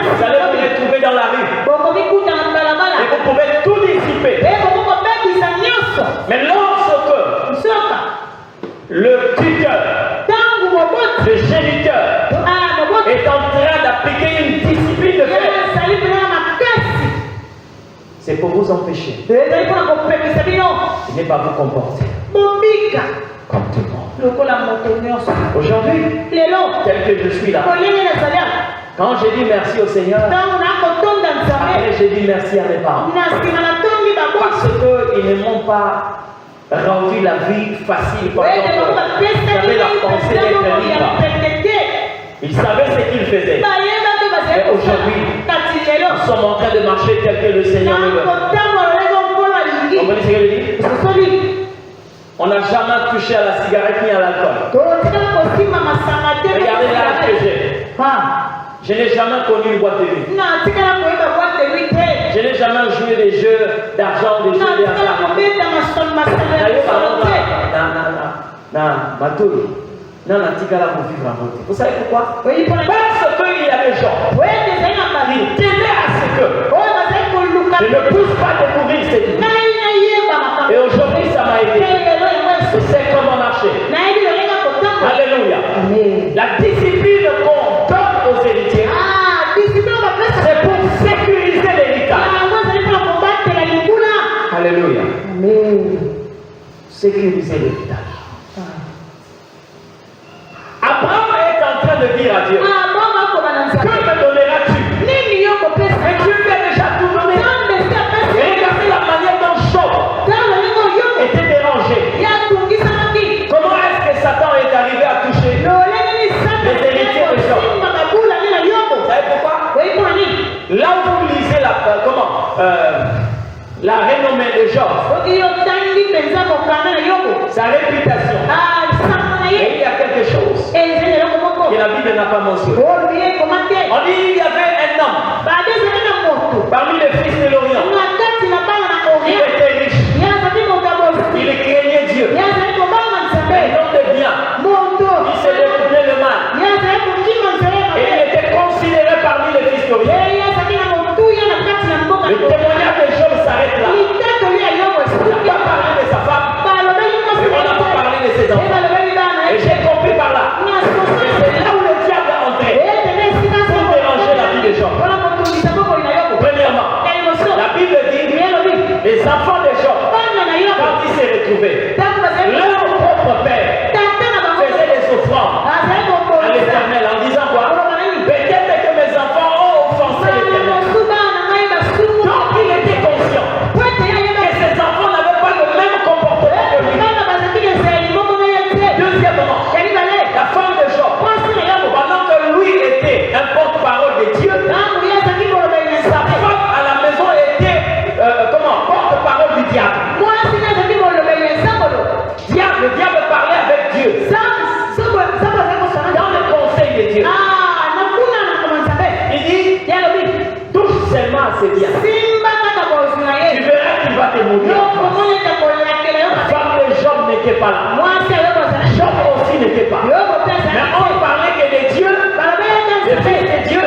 vous allez vous retrouver dans la rue. Et vous pouvez tout dissiper. Mais lorsque le tuteur, le géniteur, est en train d'appliquer une discipline de fait, c'est pour vous empêcher de ne pas vous comporter comme tout le monde. Aujourd'hui, tel que je suis là, quand j'ai dit merci au Seigneur, après j'ai dit merci à mes parents. Parce qu'ils ne m'ont pas rendu la vie facile pendant que j'avais la pensée d'être libre. Ils savaient ce qu'ils faisaient. Mais aujourd'hui, nous sommes en train de marcher tel que le Seigneur le veut. Vous comprenez ce que je dis? On n'a jamais touché à la cigarette ni à l'alcool. Regardez l'âge que j'ai. Je n'ai jamais connu une boîte de nuit. Je n'ai jamais joué des jeux d'argent, des jeux d'argent. Vous savez pourquoi? Parce qu'il y a des gens qui tenaient à ce que je ne puisse pas découvrir cette vie. Et aujourd'hui, ça m'a aidé. Je sais comment marcher. Alléluia. La discipline qu'on donne aux héritiers, c'est pour sécuriser l'héritage. Alléluia. Sécuriser l'héritage. Abraham est en train de dire à Dieu, que me donneras-tu? Mais Dieu lui a déjà tout donné. Et regardez la manière dont Job était dérangé. Comment est-ce que Satan est arrivé à toucher les héritiers de Job? Vous savez pourquoi? Là où vous lisez la renommée de Job, sa réputation, et il y a quelque chose que la Bible n'a pas mentionné. On dit qu'il y avait un homme parmi les fils de l'Orient. Il était riche. Il craignait Dieu. Un homme de bien. Il s'est détourné le mal. Et il était considéré parmi les fils d'Orient. Le témoignage de Job s'arrête là. On n'a pas parlé de sa femme, mais on n'a pas parlé de ses enfants. Et j'ai compris par là. Et c'est là où le diable est entré. pas là. Job aussi n'était pas. Mais on parlait que les dieux, les fils de Dieu,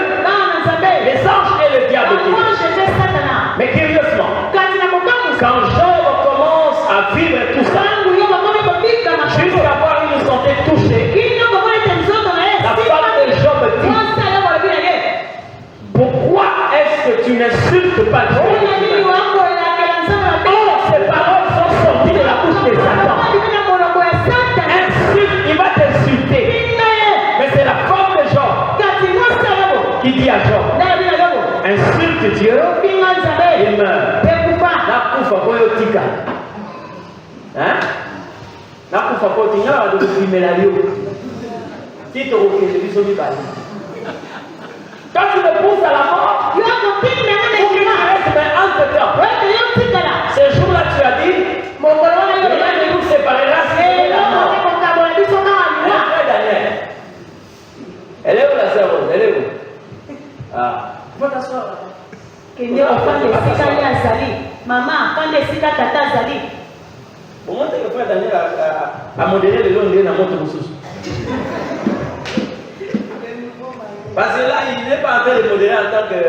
les anges et le diable étaient. Mais curieusement, quand Job commence à vivre tout ça, jusqu'à voir une santé touchée, la femme de Job dit, pourquoi est-ce que tu n'insultes pas Dieu? Ces paroles sont sorties de la bouche de Satan. Insulte, il va t'insulter. Mais c'est la femme de Job qui dit à Job, insulte Dieu et meurt. Nakufa koyotika. Hein? Nakufa koyotika de primera yo. Tito okende biso mibali. Quand tu me pousses à la mort, pour qu'il me reste entre-temps. Ce jour-là, tu as dit, rien ne nous séparera de la mort. Daniel. Elle est où la sœur? Elle est où? Ah. Faut t'asseoir. Maman, quand les sika tata zali. Au moment où le frère Daniel a modéré le long de la moto Moussous. Parce que là, il n'est pas en train de modérer en tant que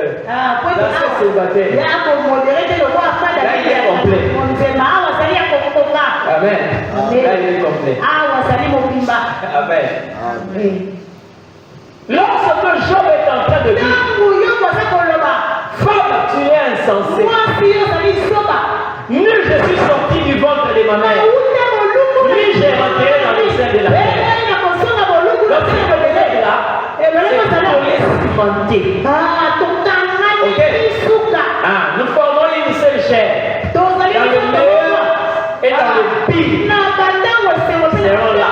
célibataire. Là, il est complet. Amen. Là, il est complet. Amen. Lorsque Job est en train de dire, femme, tu es insensé. Nul je suis sorti du ventre de ma mère. Lui, j'ai rentré dans le sein de la terre. Donc, si je me disais là, c'est pour les cimenter. Ok? Ah, nous formons une seule chair. Dans le meilleur et dans le pire. Seront là.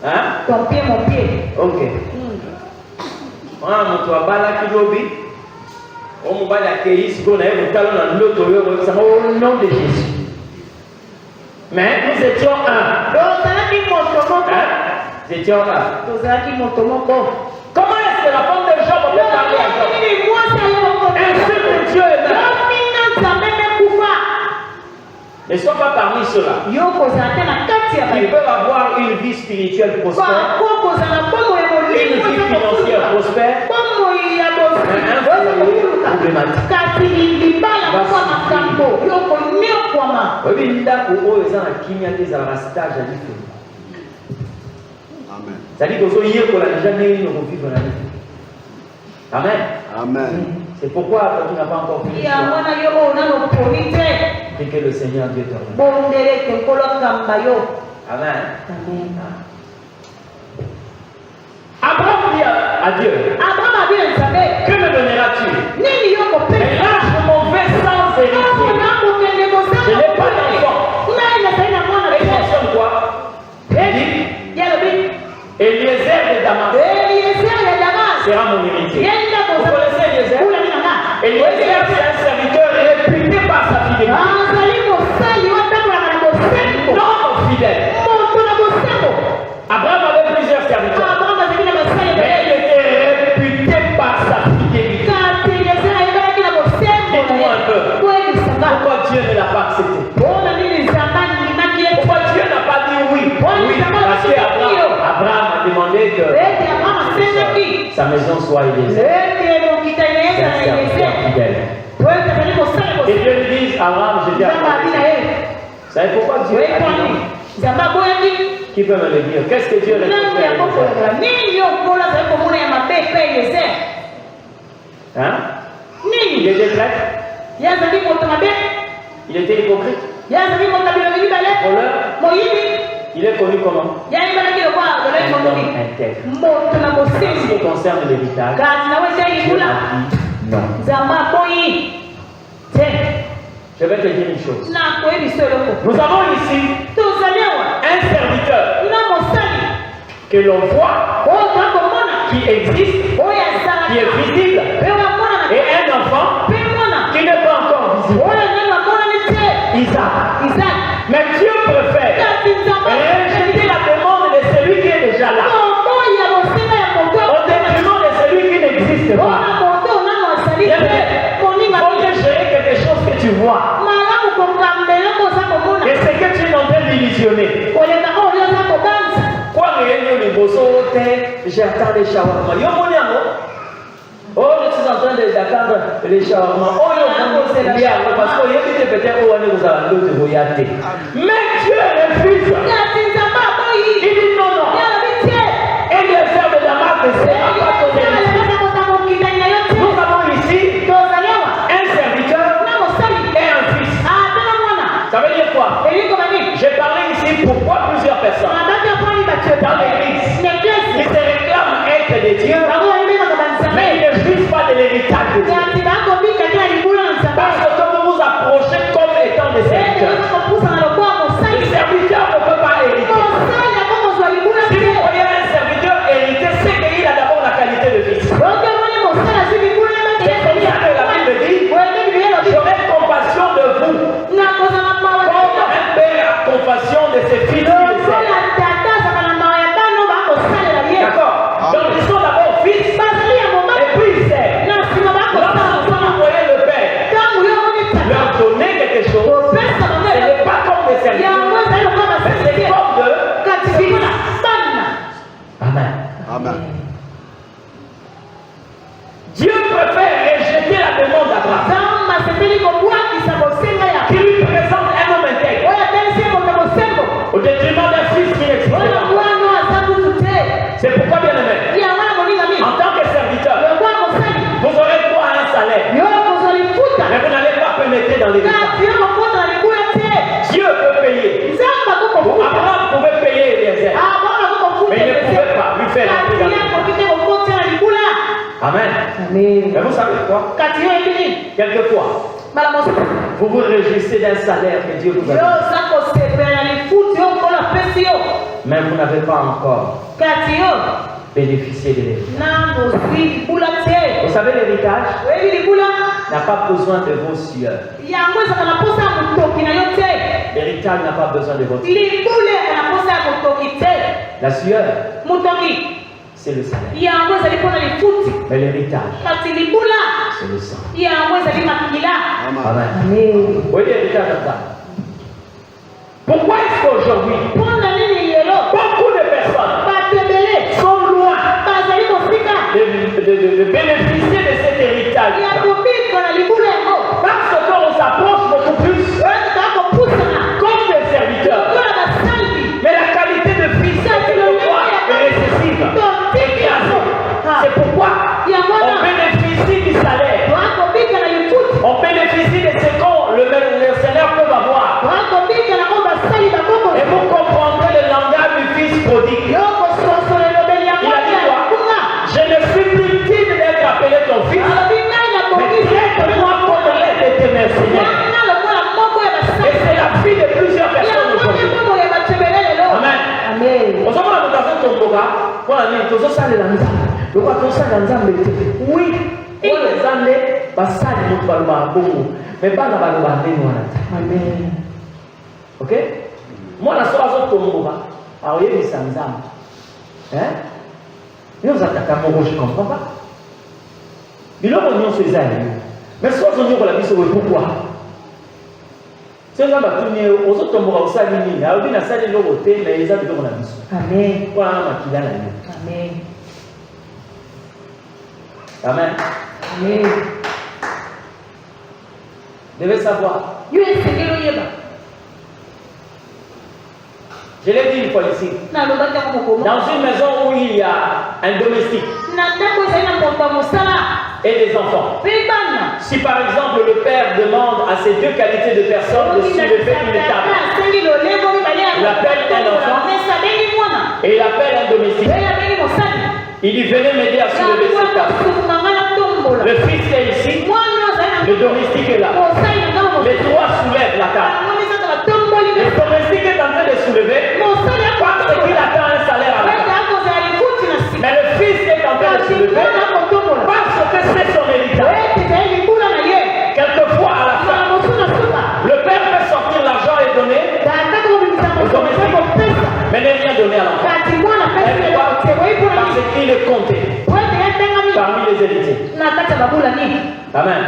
Hein? Ton pied, mon pied. Ok. Moto abala kilobi. On m'a accueilli ce qu'on a eu au nom de Jésus. Mais nous étions un. Nous étions un. Comment est-ce que la femme de Job peut parler à Job? Insulte Dieu et meurt. Ne sois pas parmi ceux-là qui peuvent avoir une vie spirituelle prospère, une vie financière prospère, mais un foyer problématique. Amen. Amen. C'est pourquoi tu n'as pas encore fini. Et que le Seigneur Dieu te remercie. Amen. Abraham dit à Dieu, que me donneras-tu? Mais là, je m'en vais sans héritier. Je n'ai pas d'enfant. Et il mentionne quoi? Il dit, Eliezer de Damas sera mon héritier. Vous connaissez Eliezer? Eliezer, c'est un serviteur réputé par sa fidélité. Non fidèle. Abraham avait plusieurs serviteurs. Mais il était réputé par sa fidélité. Dis-moi un peu. Pourquoi Dieu ne l'a pas accepté? Pourquoi Dieu n'a pas dit oui? Oui, parce qu'Abraham a demandé que sa maison soit Eliezer. C'est un serviteur fidèle. Et Dieu lui dit, Abraham, je t'ai appelé. Vous savez pourquoi Dieu a dit non? Qui peut me le dire? Qu'est-ce que Dieu a fait? Hein? Il était traître. Il était hypocrite. Voleur. Il est connu comment? Un homme intègre. En ce qui concerne l'héritage, Dieu a dit non. Je vais te dire une chose. Nous avons ici un serviteur que l'on voit, qui existe, qui est visible, et un enfant qui n'est pas encore visible. Isaac. Mais Dieu préfère rejeter la demande de celui qui est déjà là, au détriment de celui qui n'existe pas. Il faut gérer quelque chose que tu vois. Et c'est que tu es en train d'illusionner. j'attends les shawarma. Oh, je suis en train d'attendre les shawarma. Oh, parce que peut-être vous allez l'autre voyager. Mais Dieu refuse. Il dit non, non. Et les frères de Damas, nous avons ici un serviteur et un fils. Ça veut dire quoi? J'ai parlé ici pourquoi plusieurs personnes dans l'église qui se réclament être des dieux, mais ils ne jouissent pas de l'héritage de Dieu. Parce que quand vous vous approchez comme étant des serviteurs, le serviteur ne peut pas hériter. Si vous voyez un serviteur hériter, c'est qu'il a d'abord la qualité de fils. C'est comme ça que la Bible dit, j'aurai compassion de vous. Comme un père a compassion de ses fils. D'accord. Donc ils sont d'abord fils, et puis ils servent. Lorsque vous voyez le père leur donner quelque chose, ce n'est pas comme des serviteurs, mais c'est comme de fils. Amen. Amen. Dieu préfère rejeter la demande d'Abraham, qui lui présente un homme intègre, au détriment d'un fils qui n'existe pas. C'est pourquoi, bien aimé, en tant que serviteur, vous aurez droit à un salaire, mais vous n'allez pas pénétrer dans l'héritage. Dieu peut payer. Abraham pouvait payer Eliezer, mais il ne pouvait pas lui faire entrer dans l'héritage. Amen. Mais vous savez quoi? Quelquefois, vous vous réjouissez d'un salaire que Dieu vous a donné, mais vous n'avez pas encore bénéficié de l'héritage. Vous savez, l'héritage n'a pas besoin de vos sueurs. L'héritage n'a pas besoin de votre sueur. La sueur, c'est le salaire. Mais l'héritage, c'est le sang. Amen. Vous voyez l'héritage comme ça. Pourquoi est-ce qu'aujourd'hui, beaucoup de personnes sont loin de bénéficier de cet héritage? Parce qu'on s'approche beaucoup plus comme des serviteurs. Mais la qualité de fils est quelquefois excessive. C'est pourquoi on bénéficie du salaire. On bénéficie de ce que le Seigneur peut avoir. Et vous comprendrez le langage du fils prodigue. Il a dit quoi? Je ne suis plus digne d'être appelé ton fils, mais traite-moi comme l'un de tes mercenaires. Et c'est la vie de plusieurs personnes aujourd'hui. Amen. Vous savez la mutation de ton boga? Voilà, nous sommes salés dans le temps. Le quoi qu'on s'en dans le oui. Et les années, ça nous va le mais pas dans le amen. Ok? Moi, la soirée, je suis alors, il y a des samzam. Hein? Nous attaquons, je ne comprends pas. Il y a des gens mais soit on y a la vie, pourquoi? C'est un peu aux autres tombeaux, au salini, à Odin, à Salin, au thé, mais ils ont de la vie. Amen. Voilà, ma Amen. Amen. Amen. Vous devez savoir. Je l'ai dit une fois ici. Dans une maison où il y a un domestique et des enfants. Si par exemple le père demande à ces deux qualités de personnes de soulever une table, il appelle un enfant et il appelle un domestique. Il dit venez m'aider à soulever cette table. Le fils est ici, le domestique est là. Les trois soulèvent la table. Le domestique est en train de soulever parce qu'il attend un salaire à la fin. Mais le fils est en train de soulever parce que c'est son héritage. Quelquefois à la fin, le père peut sortir l'argent et donner au domestique, mais ne rien donner à l'enfant. Parce qu'il est compté parmi les héritiers. Amen.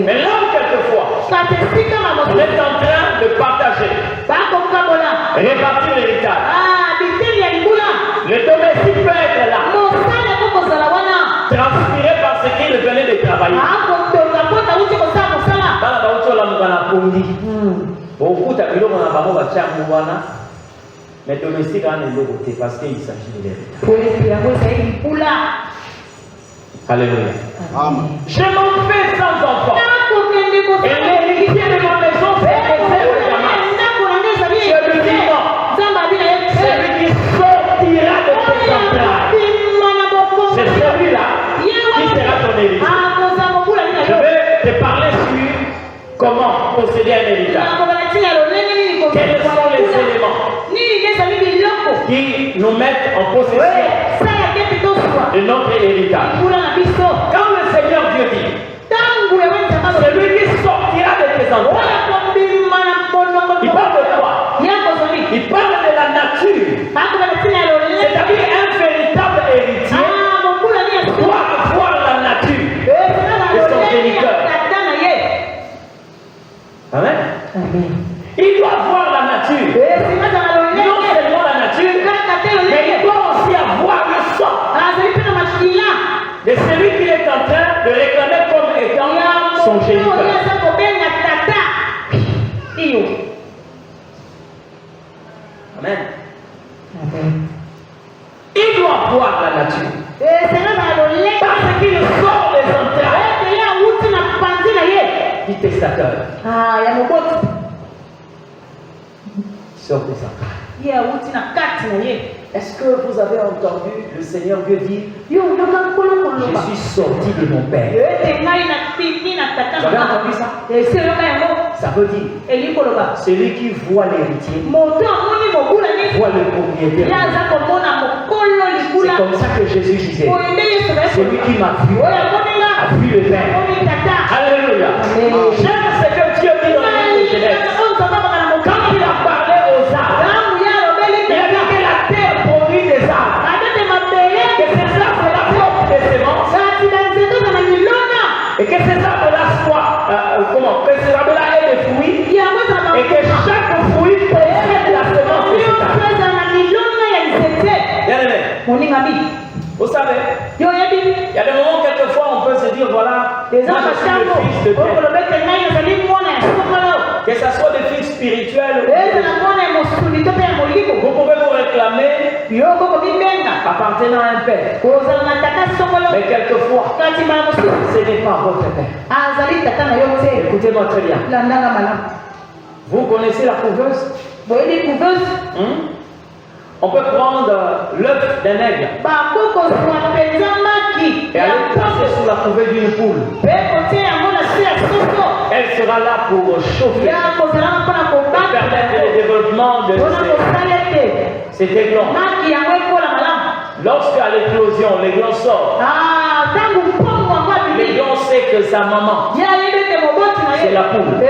Mais l'homme, quelquefois, on est en train de partager, répartir l'héritage. Le domestique mais domestique a un côté parce qu'il s'agit de l'héritage. Alléluia. Amen. Je m'en vais sans enfant. Et l'héritier de ma maison, c'est celui qui sortira de tes entrailles. C'est celui-là qui sera ton héritier. Je vais te parler sur comment posséder un héritage. Quels sont les éléments qui nous mettent en possession de notre héritage? Quand le Seigneur Dieu dit, celui qui sortira de tes entrailles, il parle de quoi? Il parle de la nature. C'est-à-dire un véritable héritier doit avoir la nature de son géniteur. Amen. Il doit avoir la nature. Non seulement la nature, mais il doit aussi avoir le sang de celui qui est en train de réclamer comme étant son géniteur. Amen. Il doit avoir la nature. Parce qu'il sort des entrailles du testateur. Sort des entrailles. Est-ce que vous avez entendu le Seigneur Dieu dire, je suis sorti de mon Père? Vous avez entendu ça? Ça veut dire, celui qui voit l'héritier voit le propriétaire. C'est comme ça que Jésus disait, celui qui m'a vu a vu le Père. Alléluia. J'aime ce que Dieu dit dans le livre de Genèse. Quand il a parlé aux arbres, il a dit que la terre produit des arbres. Que ces arbres-là portent des semences. Et que ces arbres-là soient, que ces arbres-là aient des fruits. Et que chaque fruit possède la semence de cet arbre. Bien aimé. Vous savez, il y a des moments, quelquefois, on peut se dire, voilà, moi je suis le fils de Dieu. Que ce soit des fils spirituels, vous pouvez vous réclamer appartenant à un père. Mais quelquefois, ce n'est pas votre père. Écoutez-moi très bien. Vous connaissez la couveuse? On peut prendre l'œuf d'un aigle et aller passer sous la couvée d'une poule. Elle sera là pour chauffer, pour permettre le développement de ces aiglons. Lorsqu'à l'éclosion, l'aiglon sort, l'aiglon sait que sa maman, c'est la poule.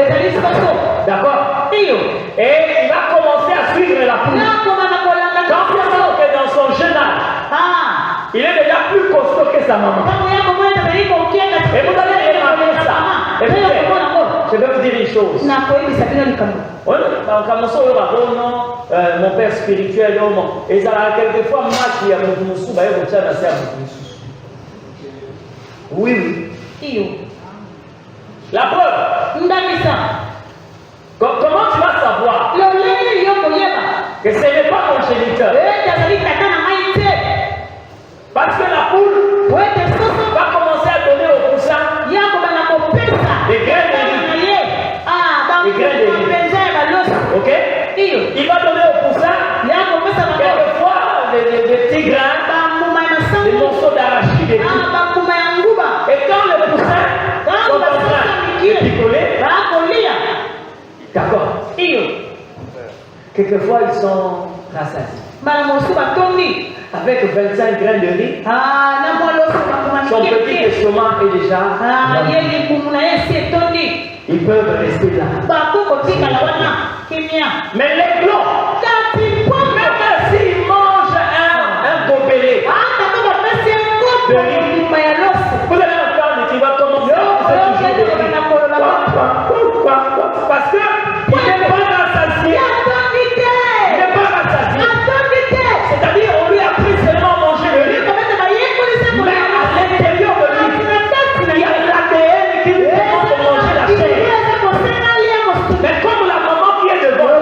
D'accord? Et il va commencer à suivre la poule. Quand il sent que dans son jeune âge, il est déjà plus costaud que sa maman. Et vous allez remarquer ça. Et je vais vous dire une chose. Mon père spirituel, et ça a quelquefois qui a oui. La preuve. Comment tu vas savoir que ce n'est pas ton géniteur? Parce que la poule va commencer à donner au poussin des graines de riz. Ok? Il va donner au poussin quelquefois des petits grains, des morceaux d'arachide et tout. Et quand le poussin sont en train de picoler, d'accord? Quelquefois ils sont rassasiés. Avec 25 grains de riz, son petit estomac est déjà ils peuvent rester là. Mais l'aiglon, même s'il mange un gobelé de riz, vous allez entendre qu'il va commencer à toucher de riz. Parce qu'il n'est pas rassasié. C'est-à-dire, on lui a pris seulement à manger le riz. Mais à l'intérieur de lui, il y a l'ADN qui lui demande de manger la chair. Mais comme la maman qui est devant,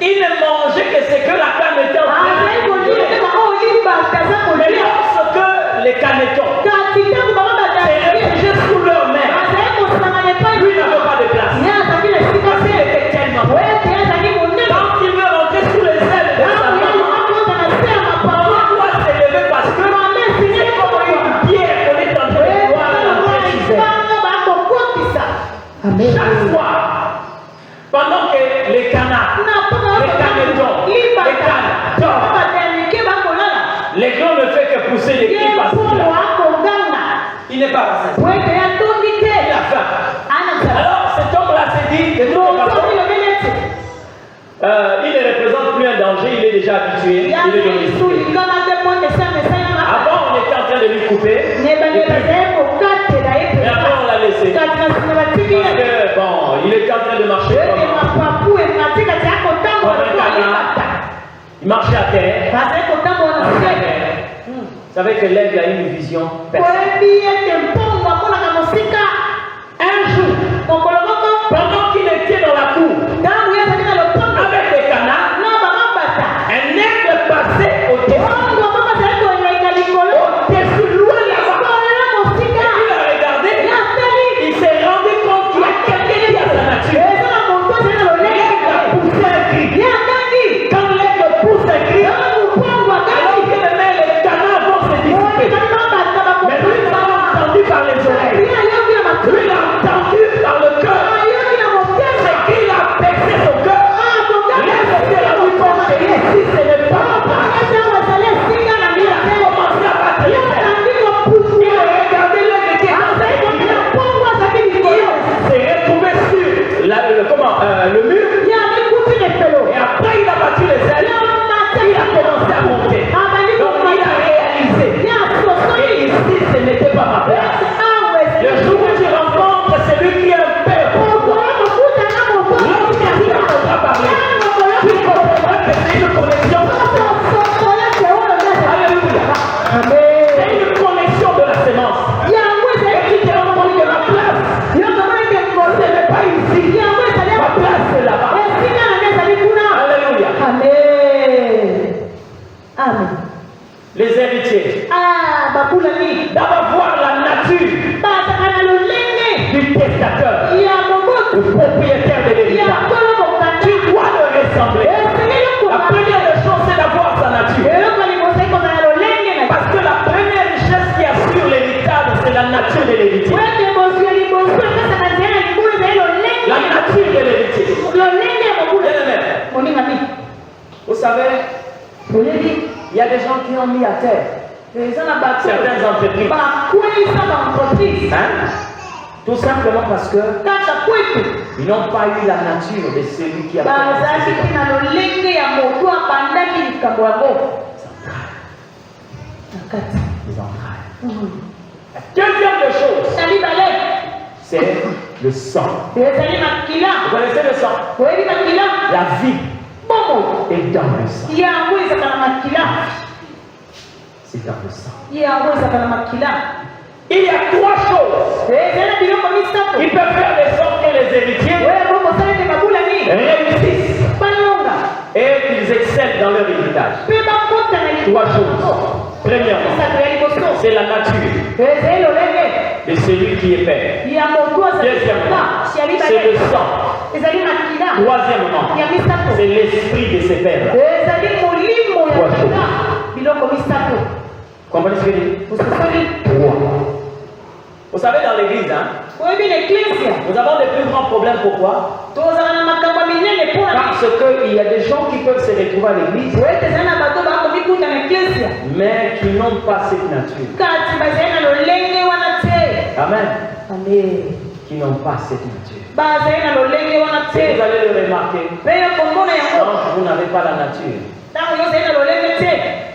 il ne mangeait que ce que la canne était en train de manger. Mais lorsque les canetons se réfugiaient sous leur mère, lui n'avait pas de place. Parce qu'il était tellement bon. Quand il veut rentrer sous les ailes de sa maman, maman doit s'élever parce que c'est comme une pierre qu'on est en train de voir dans la chez elle. Chaque fois, pendant que les canards, les canetons, les cannes dorment, l'aiglon ne fait que pousser les cris parce qu'il a. Il n'est pas rassasié. Il a faim. Alors cet homme-là s'est dit, de toute façon, il ne représente plus un danger, il est déjà habitué, il est domestiqué. Avant, on était en train de lui couper, mais après on l'a laissé. Parce que, bon, il était en train de marcher comme un canard. Il marchait à terre. Vous savez que l'aigle a une vision personnelle. Un jour, pendant qu'il était dans la cour, avec les canards, un aigle passait au-dessus loin là-bas. Et il a regardé, il s'est rendu compte qu'il y a quelqu'un qui a sa nature. L'aigle a poussé un cri. Quand l'aigle pousse un cri, alors que les canards vont se dissiper. Mais lui, il l'a entendu par les oreilles. Lui, il l'a entendu par le cœur. C'est qu'il a percé son cœur. L'aigle s'est rendu compte que ici, ce n'est pas ma place. Il a commencé à battre les ailes. Il a regardé l'aigle qui est dans sa vie. Il s'est retrouvé sur le mur. Et après, il a battu les ailes. Il a commencé à monter. Donc, il a réalisé. Et ici, ce n'était pas ma place. Le jour où tu rencontres celui qui est un père pour toi, lorsque tu l'entendras parler, tu comprendras que c'est une connexion. Alléluia. C'est une connexion de la sémence. Et tu te rends compte que ma place, ce n'est pas ici. Ma place, c'est là-bas. Alléluia. Amen. Les héritiers. D'abord voir la nature du testateur, le propriétaire de l'héritage. Tu dois le ressembler. La première des choses, c'est d'avoir sa nature. Parce que la première richesse qui assure l'héritage, c'est la nature de l'héritier. La nature de l'héritier. Vous savez, il y a des gens qui ont mis à terre certaines entreprises. Hein? Tout simplement parce que ils n'ont pas eu la nature de celui qui a les entrailles. La deuxième des choses, c'est le sang. Vous connaissez le sang? La vie est dans le sang. C'est dans le sang. Il y a trois choses qui peuvent faire de sorte que les héritiers réussissent et qu'ils excellent dans leur héritage. Trois choses. Premièrement, c'est la nature de celui qui est père. Deuxièmement, c'est le sang. Troisièmement, c'est l'esprit de ces pères-là. Trois choses. Comprenez ce que je dis? Vous savez, dans l'église, hein, nous avons des plus grands problèmes. Pourquoi? Parce qu'il y a des gens qui peuvent se retrouver à l'église, mais qui n'ont pas cette nature. Amen. Qui n'ont pas cette nature. Et vous allez le remarquer. Quand vous n'avez pas la nature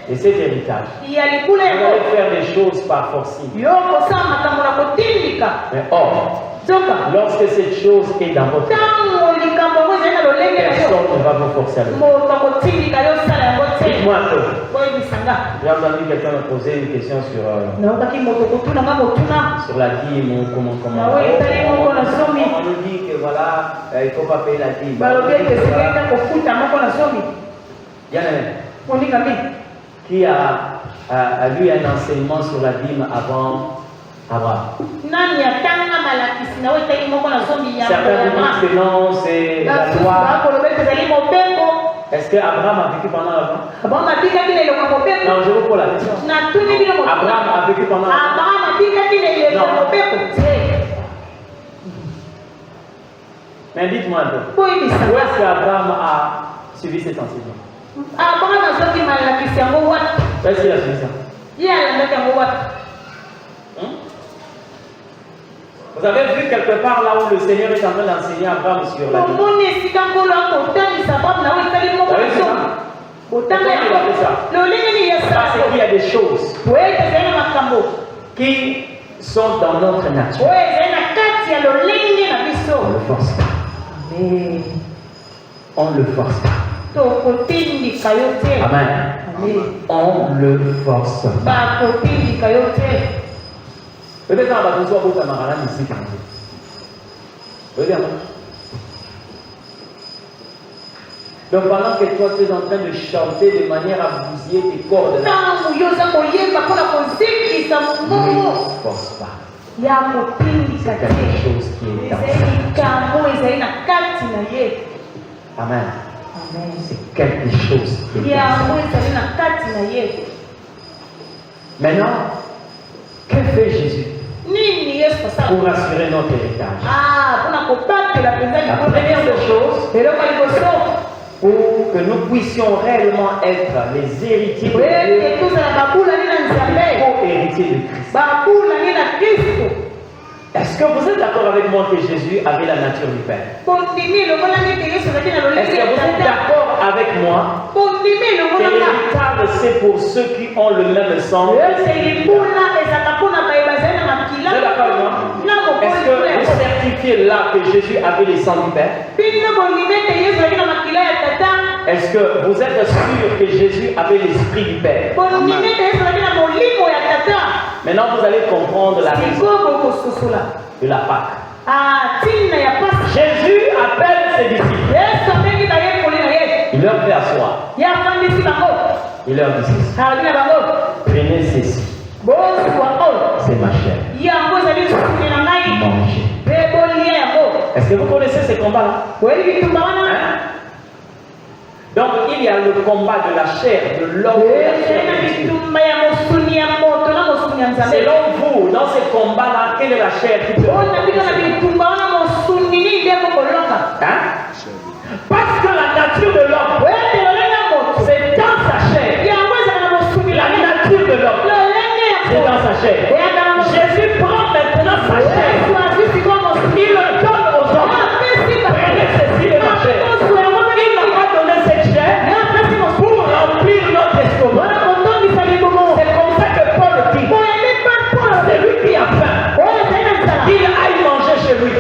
et cet héritage, vous allez faire des choses par forcing. Mais or, lorsque cette chose est dans votre cœur, personne ne va vous forcer à le faire. Dites-moi un peu. J'ai entendu quelqu'un me poser une question sur la dîme ou comment. On nous dit que voilà, il ne faut pas payer la dîme. Qui a lu un enseignement sur la dîme avant Abraham? Certains disent que non, c'est la loi. Est-ce que Abraham a vécu pendant Abraham? Non, je vous pose la question. Abraham a vécu pendant Abraham? Mais dites-moi un peu. Où est-ce qu'Abraham a suivi cet enseignement? Est-ce qu'il a suivi ça? Vous avez vu quelque part là où le Seigneur est en train d'enseigner à Abraham sur la vie? Parce qu'il y a des choses qui sont dans notre nature. On ne le force pas. On ne le force pas. Amen. On ne le force pas. Peut-être qu'on va besoin de camarades ici. Donc pendant que toi tu es en train de chanter de manière à bousiller tes cordes, ne force pas. C'est quelque chose qui est dans ça. Amen. C'est quelque chose qui est dans ça. Maintenant, que fait Jésus pour assurer notre héritage? La première des choses, pour que nous puissions réellement être les héritiers de Dieu, co-héritiers de Christ. Est-ce que vous êtes d'accord avec moi que Jésus avait la nature du Père? Est-ce que vous êtes d'accord avec moi que l'héritage c'est pour ceux qui ont le même sang? Vous êtes d'accord avec moi? Est-ce que vous certifiez là que Jésus avait les sangs du Père? Est-ce que vous êtes sûr que Jésus avait l'esprit du Père? Maintenant vous allez comprendre la raison de la Pâque. Jésus appelle ses disciples. Il leur fait asseoir. Il leur dit ceci. Prenez ceci. C'est ma chair. Mangez. Est-ce que vous connaissez ces combats-là? Hein? Donc il y a le combat de la chair, de l'homme et de la chair. Selon vous, dans ces combats-là, quelle est la chair qui peut? Hein? Parce que la nature de l'homme, c'est dans sa chair. La nature de l'homme, c'est dans sa chair. Jésus prend maintenant sa chair. Il le donne aux hommes. Prenez ceci de ma chair. Il n'a pas donné cette chair pour remplir notre estomac. C'est comme ça que Paul dit. C'est lui qui a faim. Il aille manger chez lui.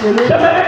J'aimerais